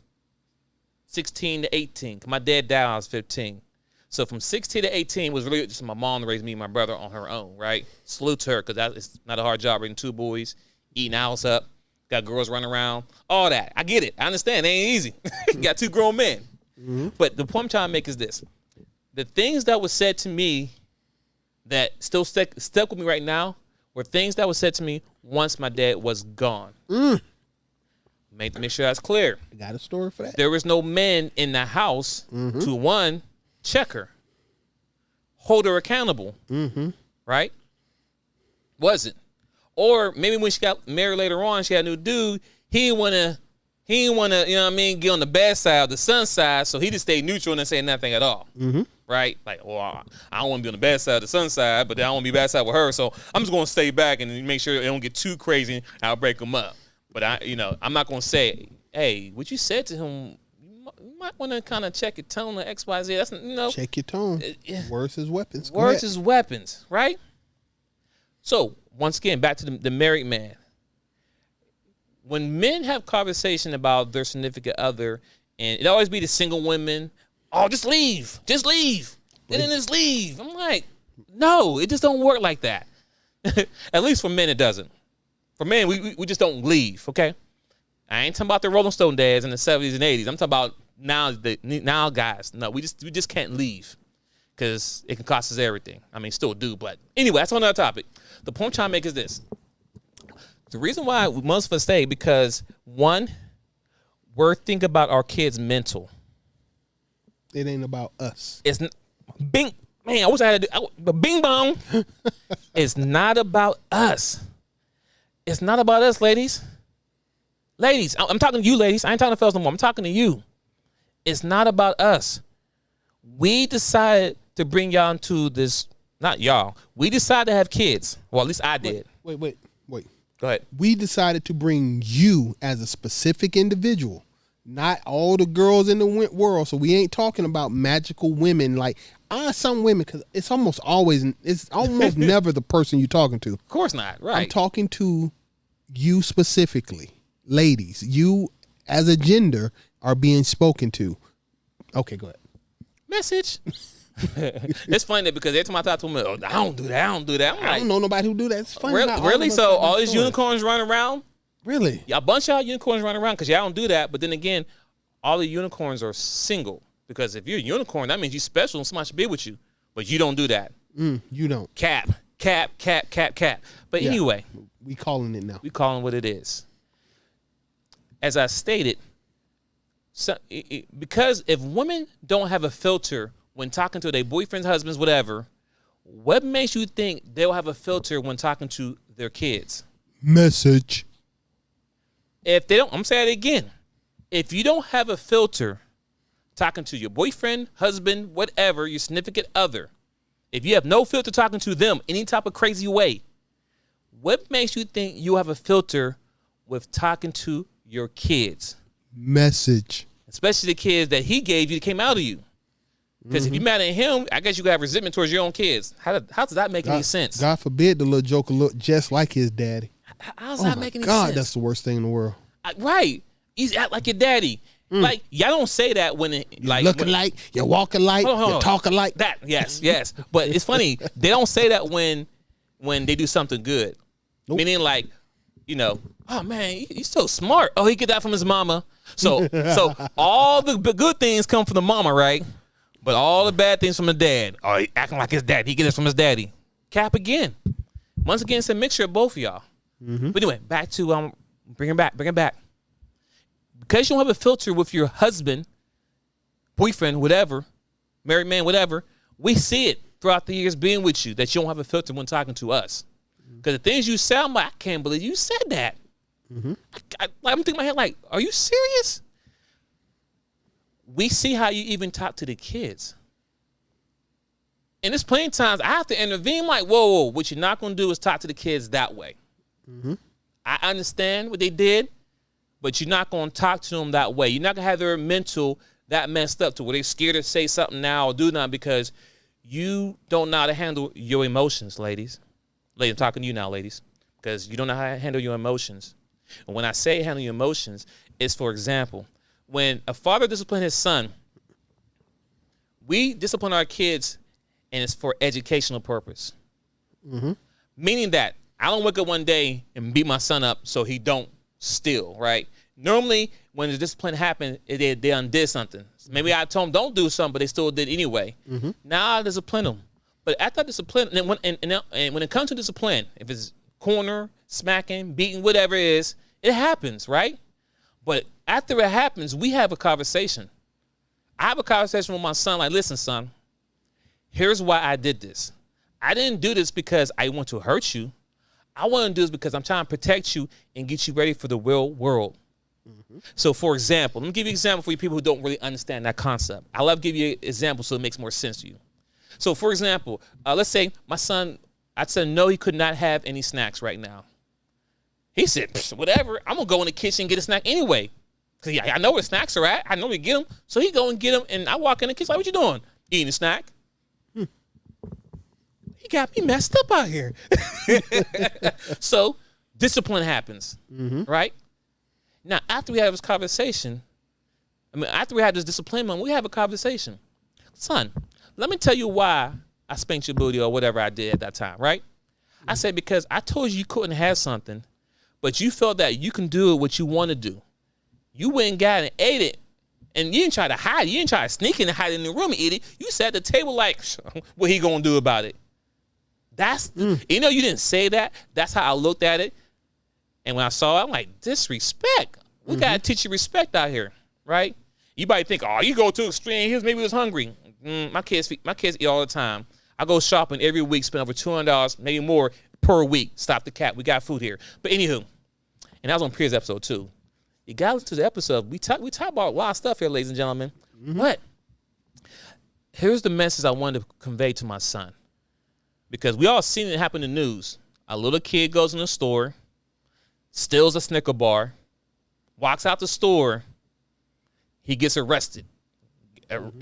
16 to 18, my dad died when I was 15. So from 16 to 18 was really just my mom raised me and my brother on her own, right? Salute to her, because it's not a hard job raising two boys, eating the house up, got girls running around, all that. I get it. I understand. It ain't easy. Got two grown men. Mm-hmm. But the point I'm trying to make is this. The things that were said to me that still stuck with me right now were things that were said to me once my dad was gone. Mm. Make sure that's clear. I got a story for that. There was no men in the house to, one, check her, hold her accountable, right? Wasn't. Or maybe when she got married later on, she had a new dude, he didn't want to, you know what I mean, get on the bad side or the sun side, so he just stayed neutral and say nothing at all, right? Like, well, I don't want to be on the bad side or the sun side, but I don't want to be bad side with her, so I'm just going to stay back and make sure it don't get too crazy, and I'll break them up. But I'm not going to say, hey, what you said to him, you might want to kind of check your tone or X, Y, Z. That's, check your tone. Words as weapons. Words as weapons, right? So, once again, back to the married man. When men have conversation about their significant other, and it always be the single women, oh, just leave. Just leave. Then just leave. I'm like, no, it just don't work like that. At least for men, it doesn't. For men, we just don't leave, okay? I ain't talking about the Rolling Stone dads in the 70s and 80s. I'm talking about now guys. No, we just can't leave because it can cost us everything. I mean, still do, but anyway, that's another topic. The point I'm trying to make is this. The reason why most of us stay because, one, we're thinking about our kids' mental. It ain't about us. It's bing. Man, I wish I had but bing bong. It's not about us. It's not about us, ladies. Ladies, I'm talking to you, ladies. I ain't talking to fellas no more. I'm talking to you. It's not about us. We decided to bring y'all into this, not y'all. We decided to have kids. Well, at least I did. Wait. Go ahead. We decided to bring you as a specific individual, not all the girls in the world. So we ain't talking about magical women like some women, because it's almost never the person you're talking to. Of course not. Right. I'm talking to you specifically, ladies. You as a gender are being spoken to. Okay, go ahead. Message. It's funny because every time I talk to them, I don't do that. I'm like, I don't know nobody who do that. It's funny. Really? So all these unicorns running around? Really? Yeah, a bunch of y'all unicorns running around because y'all don't do that. But then again, all the unicorns are single. Because if you're a unicorn, that means you're special and somebody should be with you. But you don't do that. You don't. Cap. But Yeah. anyway. We calling it now. We calling what it is. As I stated, because if women don't have a filter when talking to their boyfriends, husbands, whatever, what makes you think they'll have a filter when talking to their kids? Message. If they don't, I'm saying it again. If you don't have a filter talking to your boyfriend, husband, whatever, your significant other, if you have no filter talking to them any type of crazy way, what makes you think you have a filter with talking to your kids? Message. Especially the kids that he gave you that came out of you. Because if you're mad at him, I guess you could have resentment towards your own kids. How does that make any sense? God forbid the little joker look just like his daddy. How does that make any sense? God, that's the worst thing in the world. Right. He's act like your daddy. Like, y'all don't say that when it, You look alike, you walk alike, you talk alike. That, yes. But it's funny, they don't say that when they do something good. Nope. Meaning like, oh man, he's so smart. Oh, he get that from his mama. So all the good things come from the mama, right? But all the bad things from the dad. Oh, he acting like his dad. He get it from his daddy. Cap again. Once again, it's a mixture of both of y'all. But anyway, back to bring it back. Because you don't have a filter with your husband, boyfriend, whatever, married man, whatever, we see it throughout the years being with you that you don't have a filter when talking to us. Because the things you say, I'm like, I can't believe you said that. I'm thinking in my head like, are you serious? We see how you even talk to the kids. And there's plenty of times I have to intervene like, whoa, what you're not going to do is talk to the kids that way. I understand what they did, but you're not going to talk to them that way. You're not going to have their mental that messed up to where they're scared to say something now or do nothing because you don't know how to handle your emotions, ladies. I'm talking to you now, ladies, because you don't know how to handle your emotions. And when I say handle your emotions, it's, for example, when a father disciplines his son, we discipline our kids, and it's for educational purpose. Meaning that I don't wake up one day and beat my son up so he don't steal, right? Normally, when the discipline happened, they undid something. Maybe I told them don't do something, but they still did anyway. Now I discipline them. But after I discipline, and when it comes to discipline, if it's corner, smacking, beating, whatever it is, it happens, right? But after it happens, we have a conversation. I have a conversation with my son like, listen, son, here's why I did this. I didn't do this because I want to hurt you. I want to do this because I'm trying to protect you and get you ready for the real world. So, for example, let me give you an example for you people who don't really understand that concept. I love to give you an example so it makes more sense to you. So, for example, let's say my son, I said, no, he could not have any snacks right now. He said, whatever, I'm going to go in the kitchen and get a snack anyway. Because I know where snacks are at. I know where to get them. So he go and get them, and I walk in the kitchen like, what you doing? Eating a snack? He got me messed up out here. So discipline happens, right? Now, after we have this conversation, after we have this discipline, we have a conversation. Son, let me tell you why I spanked your booty or whatever I did at that time, right? I said, because I told you couldn't have something, but you felt that you can do what you want to do. You went and got it and ate it, and you didn't try to hide it. You didn't try to sneak in and hide it in the room and eat it. You sat at the table like, what he going to do about it? That's, you didn't say that. That's how I looked at it. And when I saw it, I'm like, disrespect. We got to teach you respect out here, right? You might think, oh, you go too extreme. Maybe he was hungry. My kids eat all the time. I go shopping every week, spend over $200, maybe more per week. Stop the cat. We got food here. But anywho, and that was on previous episode too. You got to listen to the episode. We talk about a lot of stuff here, ladies and gentlemen. But here's the message I wanted to convey to my son. Because we all seen it happen in the news. A little kid goes in the store, steals a Snicker bar, walks out the store, He gets arrested,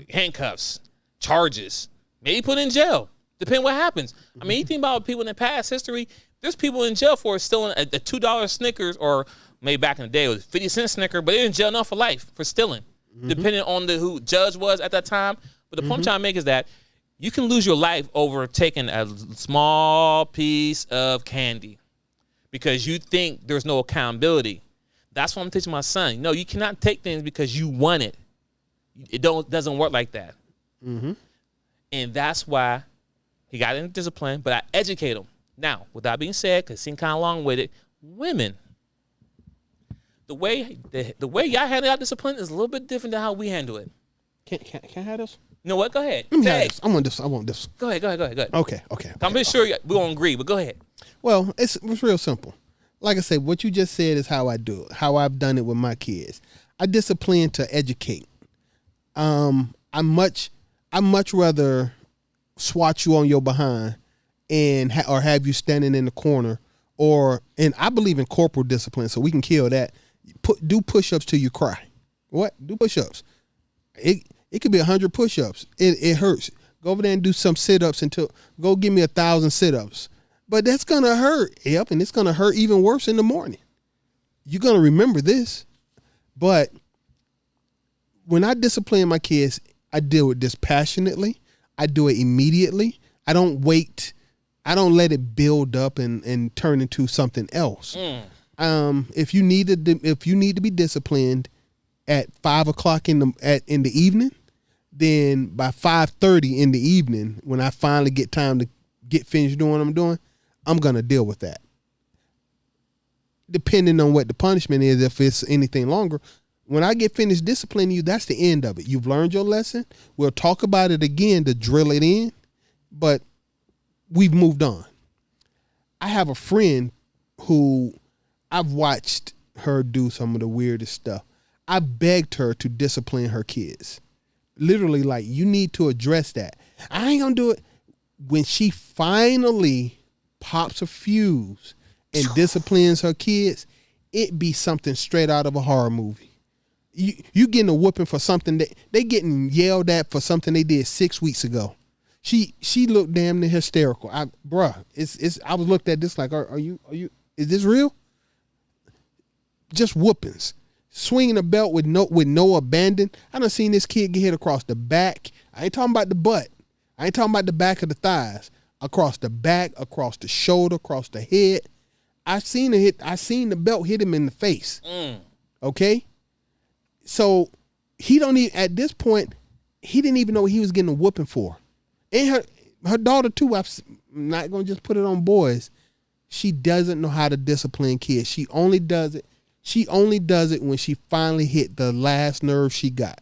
handcuffs, charges, maybe put in jail. Depending what happens. I mean, you think about people in the past history. There's people in jail for stealing a $2 Snickers, or maybe back in the day it was 50-cent Snicker, but they're in jail now for life for stealing, depending on who judge was at that time. But the point I'm trying to make is that you can lose your life over taking a small piece of candy because you think there's no accountability. That's what I'm teaching my son. No, you cannot take things because you want it. It doesn't work like that. And that's why he got into discipline, but I educate him. Now, with that being said, because it seemed kind of long with it, women, the way y'all handle that discipline is a little bit different than how we handle it. Can I have this? You know what? Go ahead. Let me have this. I want this. Go ahead. Okay. I'm pretty sure we won't agree, but go ahead. Well, it's real simple. Like I said, what you just said is how I do it, how I've done it with my kids. I discipline to educate. I much rather swat you on your behind and or have you standing in the corner, and I believe in corporal discipline, so we can kill that. Do push-ups till you cry. What? Do push-ups. It could be 100 push-ups. It hurts. Go over there and do some sit-ups go give me 1,000 sit-ups. But that's gonna hurt. Yep, and it's gonna hurt even worse in the morning. You're gonna remember this. But when I discipline my kids, I deal with this passionately. I do it immediately. I don't wait. I don't let it build up and turn into something else. If you need to be disciplined at 5 o'clock in the evening, then by 5:30 in the evening, when I finally get time to get finished doing what I'm doing, I'm gonna deal with that. Depending on what the punishment is, if it's anything longer. When I get finished disciplining you, that's the end of it. You've learned your lesson. We'll talk about it again to drill it in, but we've moved on. I have a friend who I've watched her do some of the weirdest stuff. I begged her to discipline her kids. Literally, like, you need to address that. I ain't gonna do it. When she finally pops a fuse and disciplines her kids, it be something straight out of a horror movie. You getting a whooping for something that they getting yelled at for something they did 6 weeks ago. She looked damn near hysterical. I was looked at this like, are you is this real? Just whoopings, swinging a belt with no abandon. I done seen this kid get hit across the back. I ain't talking about the butt. I ain't talking about the back of the thighs. Across the back, across the shoulder, across the head. I seen the belt hit him in the face. Okay. So he don't even, at this point, he didn't even know what he was getting a whooping for. And her daughter too, I'm not going to just put it on boys. She doesn't know how to discipline kids. She only does it when she finally hit the last nerve she got.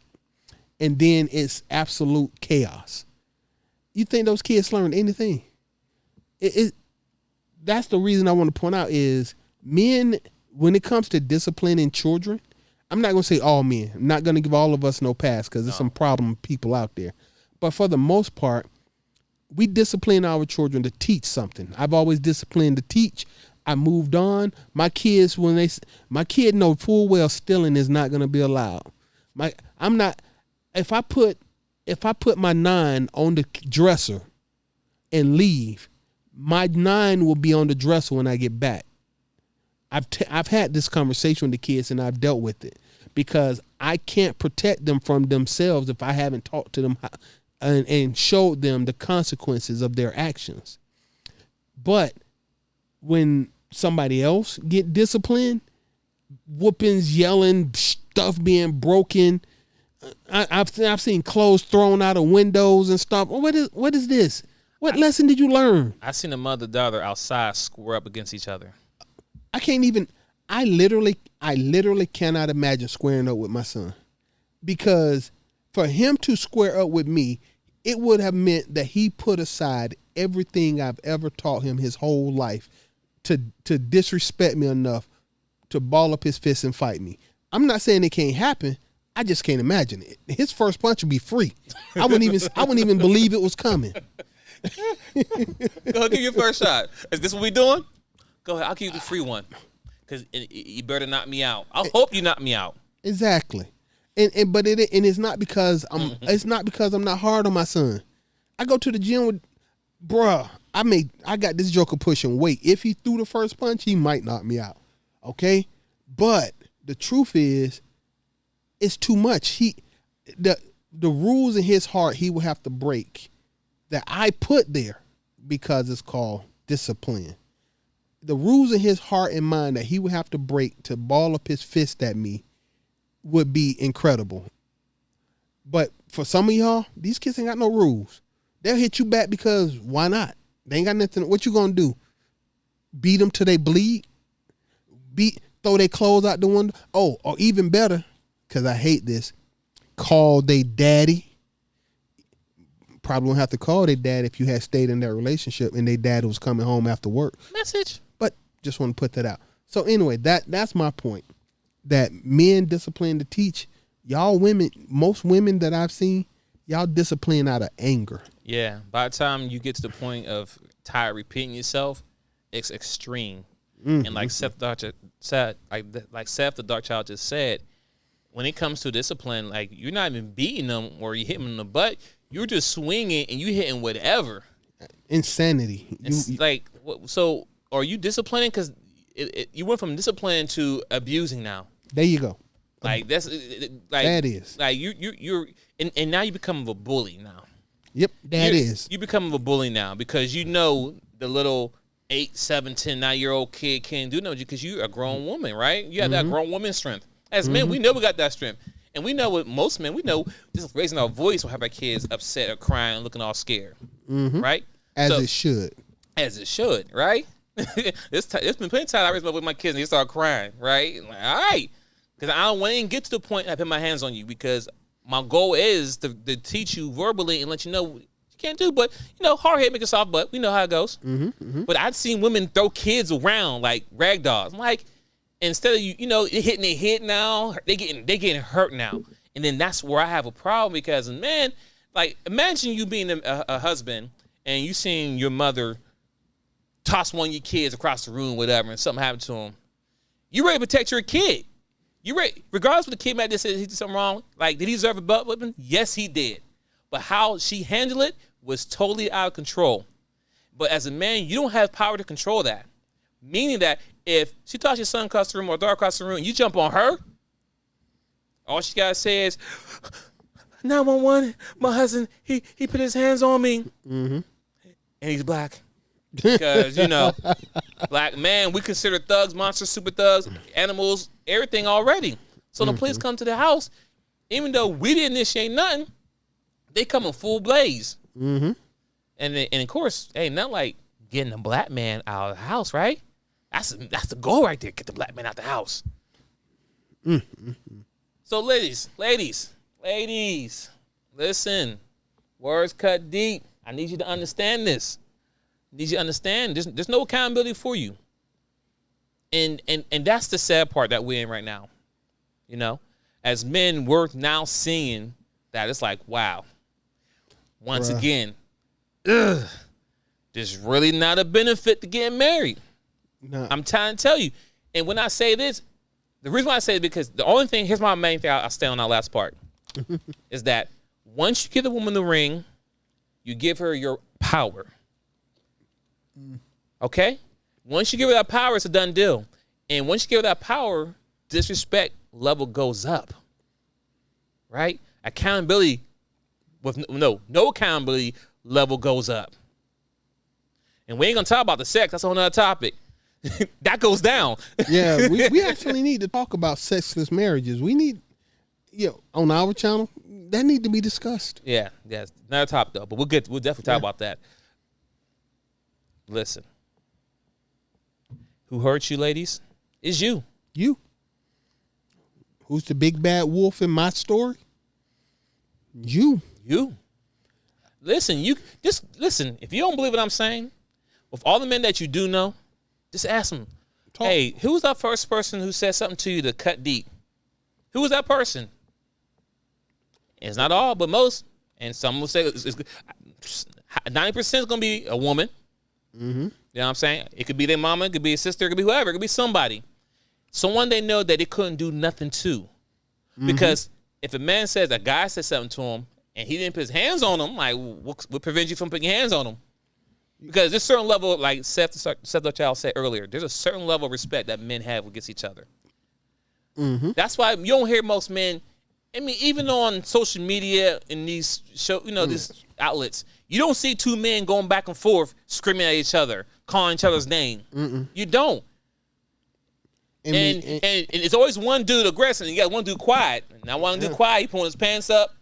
And then it's absolute chaos. You think those kids learned anything? That's the reason I want to point out is men, when it comes to disciplining children, I'm not going to say all men. I'm not going to give all of us no pass because there's some problem people out there. But for the most part, we discipline our children to teach something. I've always disciplined to teach. I moved on. My kids, my kid know full well stealing is not going to be allowed. If I put my 9 on the dresser and leave, my 9 will be on the dresser when I get back. I've had this conversation with the kids and I've dealt with it because I can't protect them from themselves if I haven't talked to them and showed them the consequences of their actions. But when somebody else get disciplined, whoopings, yelling, stuff being broken, I've seen clothes thrown out of windows and stuff. What is this? What lesson did you learn? I seen a mother-daughter outside square up against each other. I literally cannot imagine squaring up with my son, because for him to square up with me, it would have meant that he put aside everything I've ever taught him his whole life to disrespect me enough to ball up his fist and fight me. I'm not saying it can't happen. I just can't imagine it. His first punch would be free. I wouldn't even believe it was coming. Go ahead, give your first shot. Is this what we doing? Go ahead. I'll give you the free one because you better knock me out. I hope you knock me out. Exactly. But it's not because it's not because I'm not hard on my son. I go to the gym with, bruh. I got this joker pushing weight. If he threw the first punch, he might knock me out. Okay, but the truth is, it's too much. The rules in his heart he will have to break that I put there because it's called discipline. The rules in his heart and mind that he would have to break to ball up his fist at me would be incredible. But for some of y'all, these kids ain't got no rules. They'll hit you back because why not? They ain't got nothing. What you gonna do? Beat them till they bleed? Throw their clothes out the window? Oh, or even better, because I hate this, call they daddy. Probably won't have to call their dad if you had stayed in that relationship and their dad was coming home after work. Message. But just want to put that out. So anyway, that's my point. That men discipline to teach. Y'all women, most women that I've seen, y'all discipline out of anger. Yeah. By the time you get to the point of tired repeating yourself, it's extreme. Mm-hmm. And like Seth the Dark Child just said, when it comes to discipline, like you're not even beating them or you hit them in the butt. You're just swinging and you hitting whatever. Insanity. Like, so are you disciplining? Because you went from discipline to abusing now. There you go. Like that's like that is like you're and now you become a bully now. Yep, you become a bully now because you know the little 8, 7, 10, 9-year-old kid can't do nothing because you're a grown woman, right? You have that grown woman strength. As men, we know we got that strength. And we know what most men, we know just raising our voice will have our kids upset or crying, looking all scared, right? As it should. As it should, right? It's been plenty of times I raised up with my kids and they start crying, right? Like, all right. Because I don't want to even get to the point I put my hands on you because my goal is to teach you verbally and let you know what you can't do. But, hard head make a soft butt. We know how it goes. But I've seen women throw kids around like rag dolls. I'm like, instead of hitting their head now, they getting hurt now, and then that's where I have a problem because man, like imagine you being a husband and you seeing your mother toss one of your kids across the room, whatever, and something happened to him. You ready to protect your kid? You ready, regardless of what the kid might just say he did something wrong. Like, did he deserve a butt whipping? Yes, he did. But how she handled it was totally out of control. But as a man, you don't have power to control that. Meaning that if she toss your son across the room or daughter across the room and you jump on her, all she got to say is, 911, my husband, he put his hands on me. And he's black. Because, black man, we consider thugs, monsters, super thugs, animals, everything already. So the police come to the house, even though we didn't initiate nothing, they come in full blaze. And of course, ain't nothing like getting a black man out of the house, right? That's the goal right there. Get the black man out the house. So ladies, listen. Words cut deep. I need you to understand this. I need you to understand there's no accountability for you. And that's the sad part that we're in right now. As men, we're now seeing that it's like, wow. Once again, there's really not a benefit to getting married. No. I'm trying to tell you. And when I say this, the reason why I say it is because the only thing, here's my main thing, I'll stay on that last part, is that once you give the woman the ring, you give her your power. Okay? Once you give her that power, it's a done deal. And once you give her that power, disrespect level goes up. Right? Accountability, with no accountability level goes up. And we ain't going to talk about the sex. That's a whole nother topic. That goes down. Yeah, we actually need to talk about sexless marriages. We need, on our channel, that need to be discussed. Yeah, another topic though, but we'll definitely talk about that. Listen, who hurt you, ladies, is you. You. Who's the big bad wolf in my story? You. Listen, if you don't believe what I'm saying, with all the men that you do know, just ask them, hey, who was that first person who said something to you to cut deep? Who was that person? And it's not all, but most. And some will say 90% is going to be a woman. You know what I'm saying? It could be their mama, it could be a sister, it could be whoever, it could be somebody. Someone they know that they couldn't do nothing to. Because if a man says a guy said something to him and he didn't put his hands on him, like what prevents you from putting your hands on him? Because there's a certain level, like Seth the Child said earlier, there's a certain level of respect that men have against each other. Mm-hmm. That's why you don't hear most men. I mean, even on social media in these these outlets, you don't see two men going back and forth screaming at each other, calling each other's name. Mm-mm. You don't. And it's always one dude aggressive, and you got one dude quiet. Now one dude quiet, he pulling his pants up,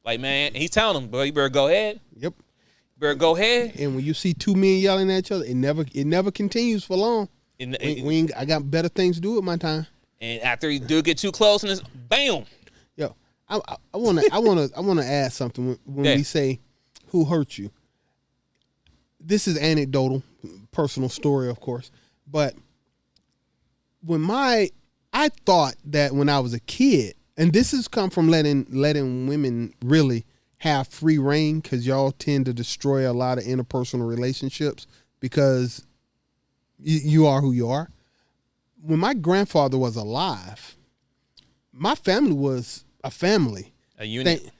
like, man, and he's telling him, bro, you better go ahead. Yep. You better go ahead. And when you see two men yelling at each other, it never continues for long. I got better things to do with my time. And after you do get too close, and it's bam. Yo, I wanna add something when we say who hurt you. This is anecdotal, personal story, of course, but I thought that when I was a kid, and this has come from letting women really have free reign, because y'all tend to destroy a lot of interpersonal relationships because you are who you are. When my grandfather was alive, my family was a family. A unit?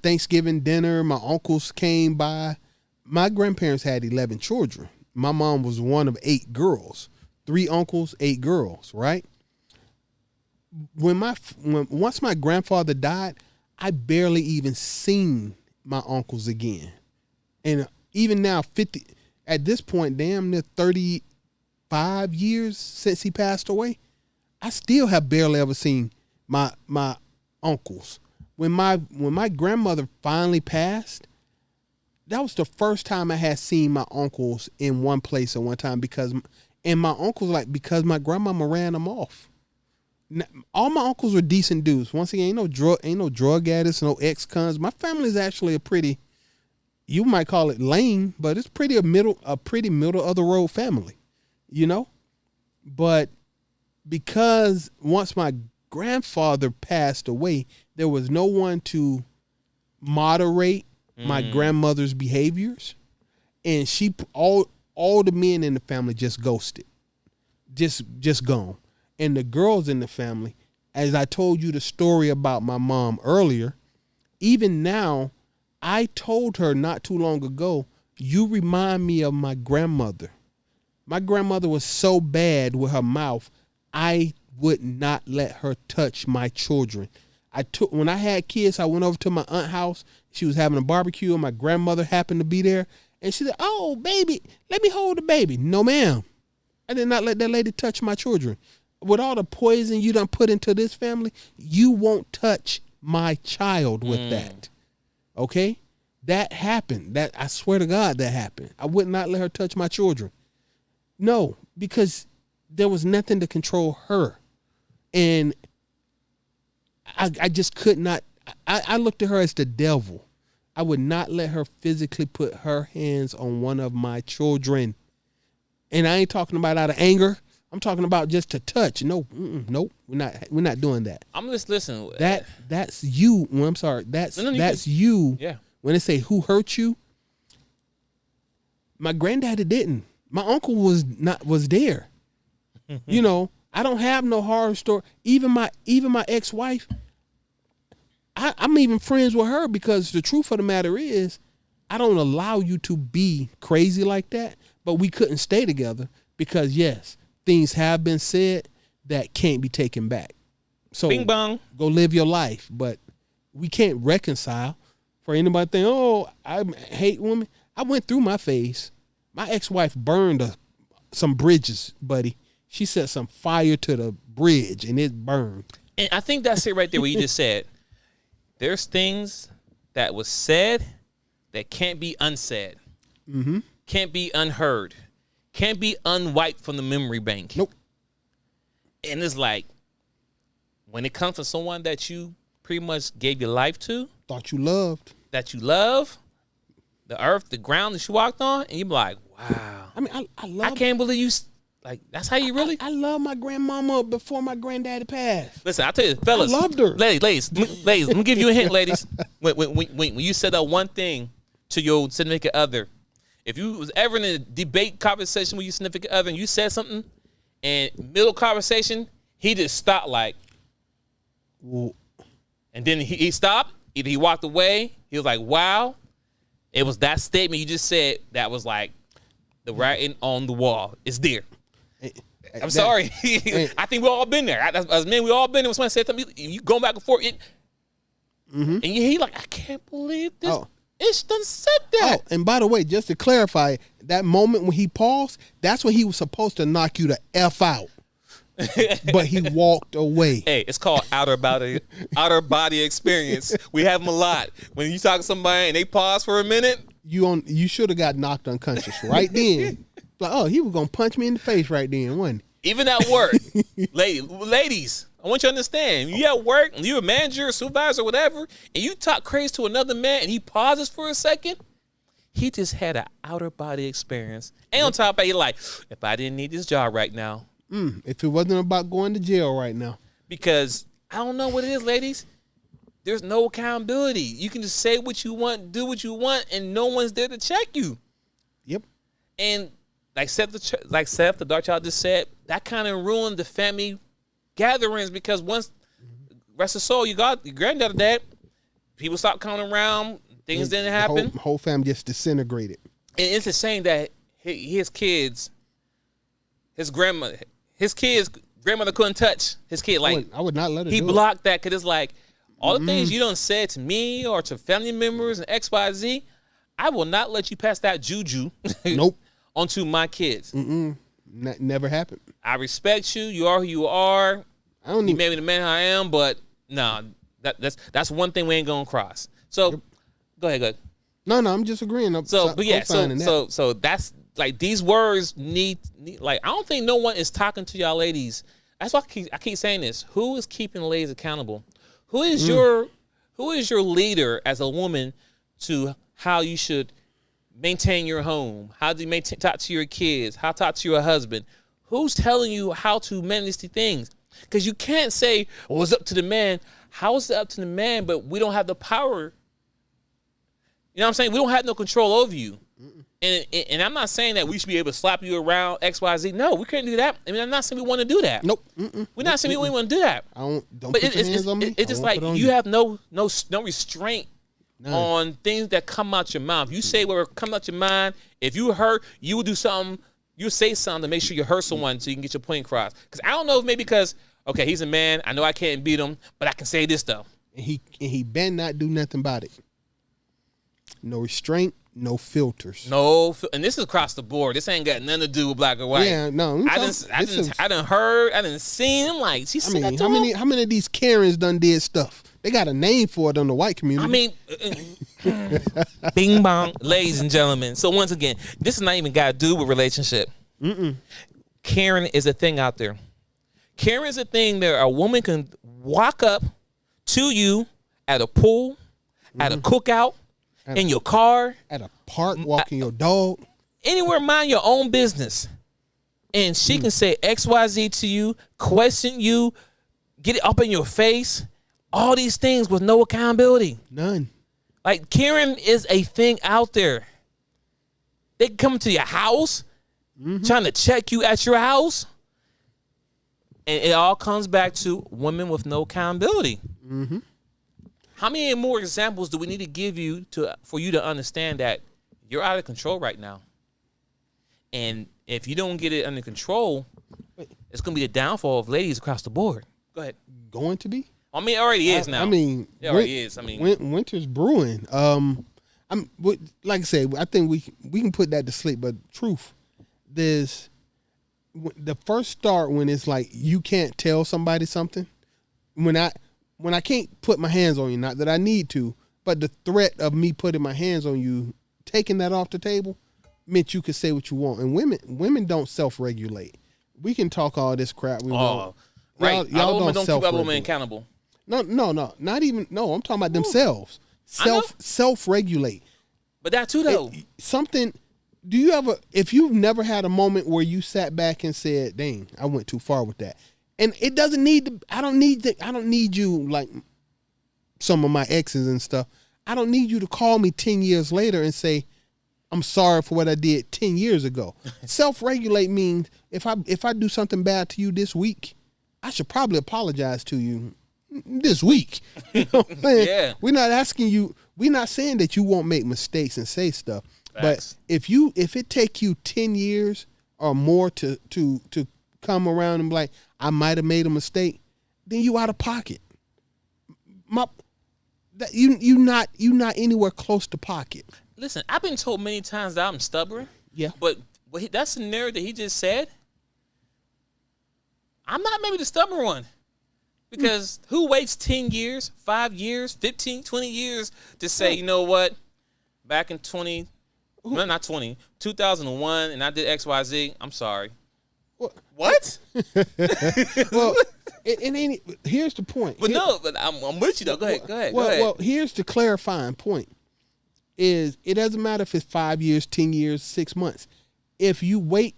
Thanksgiving dinner, my uncles came by. My grandparents had 11 children. My mom was one of 8 girls. 3 uncles, 8 girls, right? Once my grandfather died, I barely even seen my uncles again. And even now, at this point, damn near 35 years since he passed away, I still have barely ever seen my uncles. When my grandmother finally passed, that was the first time I had seen my uncles in one place at one time, because my uncles, because my grandmama ran them off. All my uncles were decent dudes. Once again, ain't no drug addicts, no ex-cons. My family is actually a pretty, you might call it lame, but it's pretty middle of the road family, But because once my grandfather passed away, there was no one to moderate my grandmother's behaviors, and all the men in the family just ghosted, just gone. And the girls in the family, as I told you the story about my mom earlier, even now, I told her not too long ago, you remind me of my grandmother. My grandmother was so bad with her mouth, I would not let her touch my children. When I had kids, I went over to my aunt's house. She was having a barbecue, and my grandmother happened to be there. And she said, "Oh, baby, let me hold the baby." No, ma'am. I did not let that lady touch my children. With all the poison you done put into this family, you won't touch my child with that. Okay? That happened. That, I swear to God, that happened. I would not let her touch my children. No, because there was nothing to control her. And I just could not. I looked at her as the devil. I would not let her physically put her hands on one of my children. And I ain't talking about out of anger. I'm talking about just to touch. No, nope. We're not doing that. I'm just listening. That's you. Well, I'm sorry. That's you. Yeah. When they say who hurt you, my granddaddy didn't. My uncle was there. I don't have no horror story. Even my ex-wife, I'm even friends with her, because the truth of the matter is, I don't allow you to be crazy like that. But we couldn't stay together because, yes, things have been said that can't be taken back. So bing bong, go live your life. But we can't reconcile. For anybody think, oh, I hate women. I went through my phase. My ex-wife burned some bridges, buddy. She set some fire to the bridge, and it burned. And I think that's it right there, what you just said. There's things that was said that can't be unsaid. Mm-hmm. Can't be unheard. Can't be unwiped from the memory bank. Nope. And it's like, when it comes to someone that you pretty much gave your life to. Thought you loved. That you love. The earth, the ground that you walked on. And you're like, wow. I mean, I love. I can't believe you. Like, that's how you really. I love my grandmama before my granddaddy passed. Listen, I'll tell you, fellas. I loved her. Ladies, let me give you a hint, ladies. When you said that one thing to your significant other, if you was ever in a debate conversation with your significant other and you said something, and middle conversation, he just stopped like, well, And then he stopped. Either he walked away. He was like, wow. It was that statement you just said that was like the writing on the wall. It's there. I'm sorry. I think we all been there. As men, we all been there. When someone said something, you going back and forth. And he like, I can't believe this. Oh. It's done said that. Oh, and by the way, just to clarify, that moment when he paused, that's when he was supposed to knock you the F out. But he walked away. Hey, it's called outer body experience. We have them a lot. When you talk to somebody and they pause for a minute, you should have got knocked unconscious right then. Like, oh, he was gonna punch me in the face right then, wasn't he? Even at work, ladies, I want you to understand. You at work, and you're a manager, supervisor, whatever, and you talk crazy to another man, and he pauses for a second. He just had an outer body experience, and on top of it, he like, if I didn't need this job right now. If it wasn't about going to jail right now. Because I don't know what it is, ladies. There's no accountability. You can just say what you want, do what you want, and no one's there to check you. Yep. And like Seth, the Dark Child just said, that kind of ruined the family gatherings because once, rest of soul, you got your granddad dead, people stopped coming around, things didn't happen. The whole family just disintegrated. And it's a shame that his kids, grandmother couldn't touch his kid. Like I would not let her he do blocked that because it's like all the things you done said to me or to family members and XYZ, I will not let you pass that juju Nope. onto my kids. Never happened. I respect you. You are who you are. I don't You even. made me the man I am, but nah, that's one thing we ain't gonna cross. So go ahead. No, I'm just agreeing. So that's like these words need like I don't think no one is talking to y'all ladies. That's why I keep saying this. Who is keeping ladies accountable? Who is your leader as a woman to how you should maintain your home? How do you talk to your kids? How to talk to your husband? Who's telling you how to manage the things? Because you can't say, well, it's up to the man. How is it up to the man, but we don't have the power? You know what I'm saying? We don't have no control over you. And I'm not saying that we should be able to slap you around X, Y, Z. No, we can't do that. I mean, I'm not saying we want to do that. Nope. We're not saying we want to do that. Don't But put your hands on me. it's just like you have no restraint on things that come out your mouth. You say what comes out your mind. If you hurt, you will do something. You say something to make sure you hurt someone so you can get your point across. Because I don't know if maybe because, okay, he's a man. I know I can't beat him, but I can say this though. And he better not do nothing about it. No restraint, no filters. And this is across the board. This ain't got nothing to do with black or white. Yeah, no. I done heard. I done seen him. Like she said that to him. How many of these Karens done did stuff? They got a name for it in the white community. I mean, bing bong, ladies and gentlemen. So once again, this is not even got to do with relationship. Karen is a thing out there. Karen is a thing that a woman can walk up to you at a pool, at a cookout, in your car, at a park, walking your dog, anywhere, mind your own business, and she can say XYZ to you, question you, get it up in your face, all these things with no accountability. None. Like Karen is a thing out there. They can come to your house, trying to check you at your house, and it all comes back to women with no accountability. How many more examples do we need to give you for you to understand that you're out of control right now? And if you don't get it under control, it's going to be the downfall of ladies across the board. Go ahead. Going to be? I mean, it already is now. I mean, it already is. I mean, winter's brewing. Like I said, I think we can put that to sleep. But truth, there's the first start when it's like you can't tell somebody something. When I can't put my hands on you, not that I need to, but the threat of me putting my hands on you, taking that off the table, meant you could say what you want. And women don't self-regulate. We can talk all this crap we want. Right. Y'all don't keep other women self-regulate. accountable. No, not even. No, I'm talking about themselves. Self-regulate. But that too, though. Do you ever, if you've never had a moment where you sat back and said, dang, I went too far with that. And it doesn't need to, I don't need you like some of my exes and stuff. I don't need you to call me 10 years later and say, I'm sorry for what I did 10 years ago. Self-regulate means if I do something bad to you this week, I should probably apologize to you this week. You know what I'm saying? Yeah. We're not asking you. We're not saying that you won't make mistakes and say stuff. Facts. But if it take you 10 years or more to come around and be like, I might have made a mistake, then you out of pocket. You not anywhere close to pocket. Listen, I've been told many times that I'm stubborn. Yeah. But that scenario that he just said, I'm not maybe the stubborn one. Because who waits 10 years, 5 years, 15, 20 years to say, you know what, back in 2001, and I did XYZ, I'm sorry. What? Well, here's the point. But I'm with you, though. Go ahead. Well, here's the clarifying point. Is it doesn't matter if it's 5 years, 10 years, 6 months. If you wait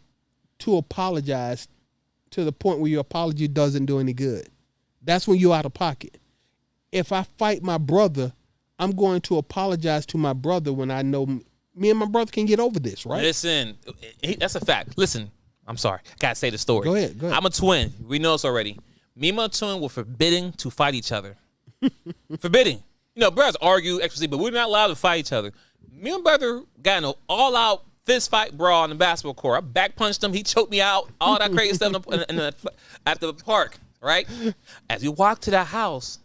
to apologize to the point where your apology doesn't do any good, that's when you're out of pocket. If I fight my brother, I'm going to apologize to my brother when I know me and my brother can get over this, right? Listen, that's a fact. Listen, I'm sorry. I got to say the story. Go ahead. I'm a twin. We know this already. Me and my twin were forbidden to fight each other. Forbidden. You know, brothers argue, but we're not allowed to fight each other. Me and brother got in an all-out fist fight brawl on the basketball court. I back punched him. He choked me out. All that crazy stuff at the park, right? As we walked to the house,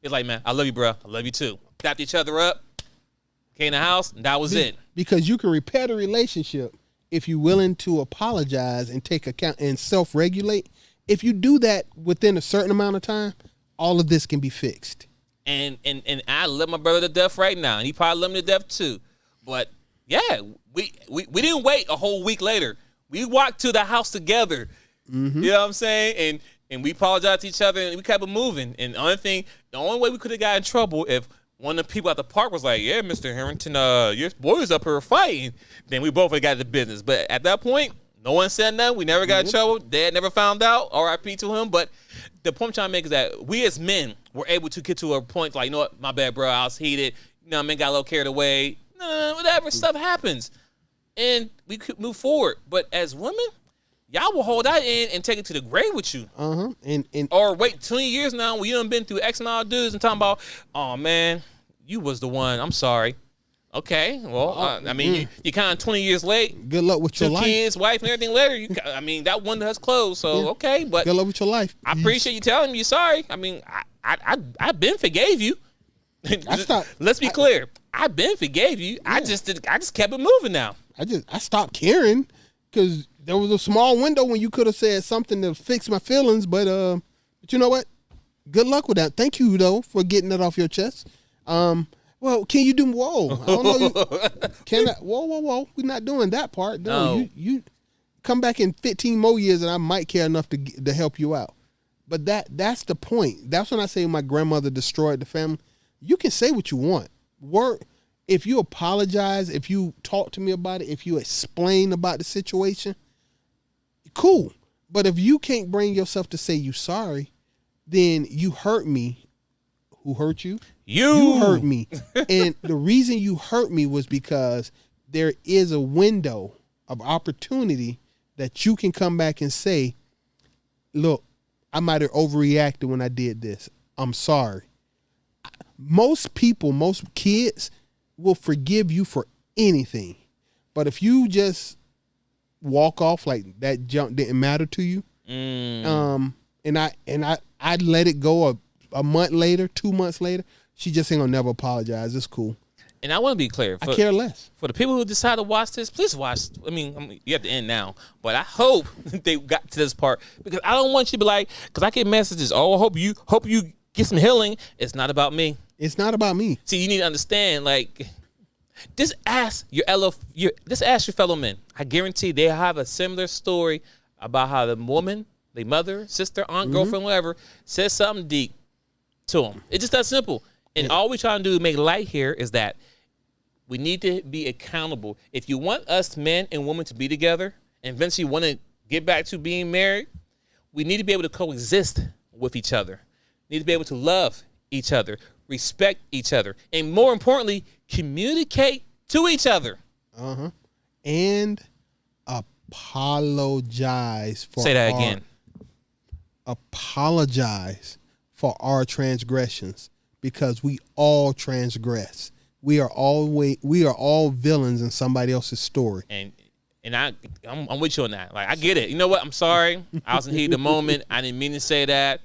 it's like, man, I love you, bro. I love you too. Tapped each other up. Came in the house, and that was it. Because you can repair the relationship if you're willing to apologize and take account and self-regulate. If you do that within a certain amount of time, all of this can be fixed. And I love my brother to death right now, and he probably loved me to death too. But yeah, we didn't wait a whole week later. We walked to the house together. Mm-hmm. You know what I'm saying? And we apologized to each other, and we kept it moving. And the only way we could have got in trouble if one of the people at the park was like, "Yeah, Mr. Harrington, your boys up here fighting," then we both would have got the business. But at that point, no one said nothing. We never got in trouble. Dad never found out. R.I.P. to him. But the point I'm trying to make is that we as men were able to get to a point like, you know what, my bad, bro, I was heated. You know, men got a little carried away. Whatever, stuff happens. And we could move forward. But as women, y'all will hold that in and take it to the grave with you. Uh-huh. Or wait 20 years now when you done been through X amount of dudes and talking about, oh, man, you was the one. I'm sorry. Okay, well, you kind of 20 years late. Good luck with your life. 2 kids, wife, and everything later. That one has closed, so okay. But good luck with your life. I appreciate you telling me you're sorry. I mean, I've been forgave you. Let's be clear. I've been forgave you. Yeah. I just kept it moving now. I stopped caring because there was a small window when you could have said something to fix my feelings. But you know what? Good luck with that. Thank you though for getting that off your chest. Well, can you do? Whoa, I don't know. Can I? Whoa. We're not doing that part. No. You come back in 15 more years, and I might care enough to help you out. But that's the point. That's when I say my grandmother destroyed the family. You can say what you want. If you apologize, if you talk to me about it, if you explain about the situation, cool. But if you can't bring yourself to say you sorry, then you hurt me. Who hurt you? You hurt me. And the reason you hurt me was because there is a window of opportunity that you can come back and say, look, I might have overreacted when I did this. I'm sorry. Most kids will forgive you for anything. But if you just walk off like that junk didn't matter to you, and I'd let it go a month later, 2 months later, she just ain't gonna never apologize. It's cool. And I want to be clear. I care less. For the people who decide to watch this, please watch. I mean, you have to end now. But I hope they got to this part because I don't want you to be like, because I get messages. Oh, I hope you get some healing. It's not about me. It's not about me. See, you need to understand. Like, just ask your fellow men. I guarantee they have a similar story about how the woman, the mother, sister, aunt, girlfriend, whatever, says something deep to them. It's just that simple. And all we trying to do to make light here is that we need to be accountable. If you want us men and women to be together and eventually want to get back to being married, we need to be able to coexist with each other. We need to be able to love each other, respect each other, and more importantly, communicate to each other. And apologize for Say that again. Apologize for our transgressions, because we all transgress. We are all villains in somebody else's story. And I'm with you on that. Like, I get it. You know what? I'm sorry. I was in heat of the moment. I didn't mean to say that.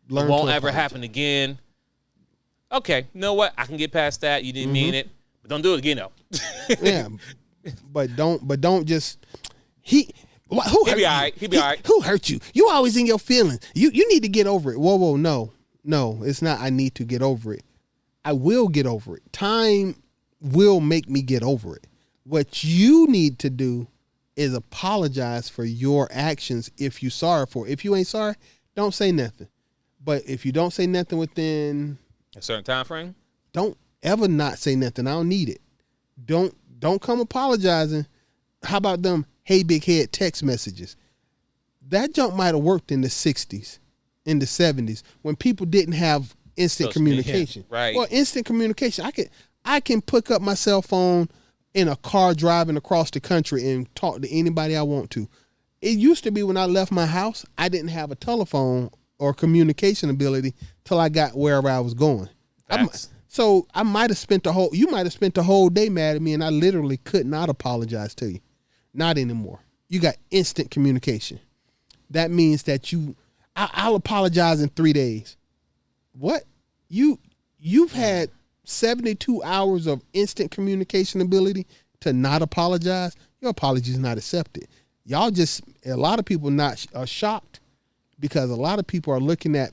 It won't ever happen again. Okay. You know what? I can get past that. You didn't mean it, but don't do it again, though. Yeah, but don't just he be all right. He be all right. Who hurt you? You always in your feelings. You need to get over it. Whoa, no, it's not. I need to get over it. I will get over it. Time will make me get over it. What you need to do is apologize for your actions if you're sorry for it. If you ain't sorry, don't say nothing. But if you don't say nothing within a certain time frame, don't ever not say nothing. I don't need it. Don't come apologizing. How about them hey big head text messages? That junk might have worked in the 60s, in the 70s, when people didn't have instant communication. Right. Well, instant communication. I can pick up my cell phone in a car driving across the country and talk to anybody I want to. It used to be when I left my house, I didn't have a or communication ability till I got wherever I was going. So you might have spent the whole day mad at me, and I literally could not apologize to you. Not anymore. You got instant communication. That means that I'll apologize in 3 days. What? You've had 72 hours of instant communication ability to not apologize. Your apology is not accepted. A lot of people are shocked because a lot of people are looking at,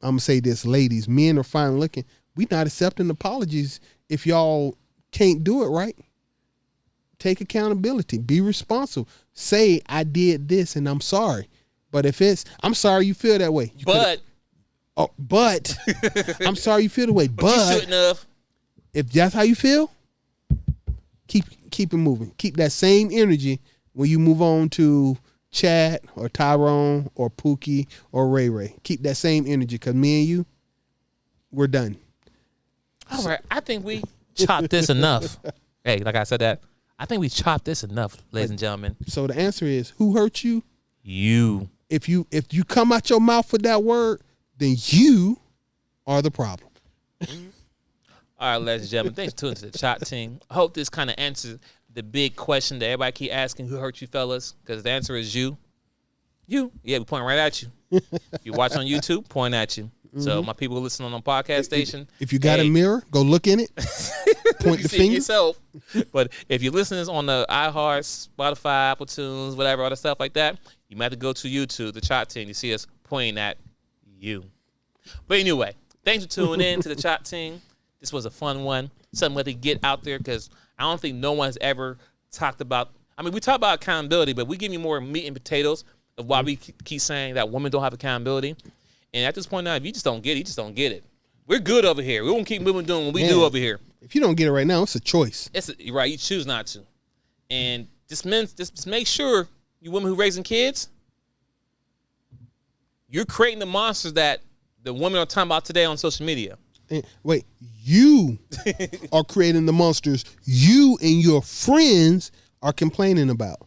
I'm going to say this, ladies, men are finally looking, we not accepting apologies if y'all can't do it right. Take accountability. Be responsible. Say, I did this and I'm sorry. But if I'm sorry you feel that way. But I'm sorry you feel the way. But you shouldn't have. If that's how you feel, keep it moving. Keep that same energy when you move on to Chad or Tyrone or Pookie or Ray Ray. Keep that same energy, because me and you, we're done. All right. I think we chopped this enough. Hey, like I said that. I think we chopped this enough, ladies and gentlemen. So the answer is, who hurt you? You. If you come out your mouth with that word, then you are the problem. All right, ladies and gentlemen, thanks for tuning to the Dachop Team. I hope this kind of answers the big question that everybody keep asking, who hurt you, fellas? Because the answer is you. You. Yeah, we pointing right at you. You watch on YouTube, point at you. So my people listening on the podcast station. If you got a mirror, go look in it. Point the finger. Yourself. But if you're listening on the iHeart, Spotify, Apple Tunes, whatever, all the stuff like that, you might have to go to YouTube, the Dachop Team. You see us pointing at you. But anyway, thanks for tuning in to the Dachop Team. This was a fun one. Something we had to get out there, because I don't think no one's ever talked about. I mean, we talk about accountability, but we give you more meat and potatoes of why we keep saying that women don't have accountability. And at this point now, if you just don't get it, you just don't get it. We're good over here. We won't keep moving doing what we do over here. If you don't get it right now, it's a choice. Right. You choose not to. And just make sure you women who raising kids, you're creating the monsters that the women are talking about today on social media. Wait, you are creating the monsters you and your friends are complaining about.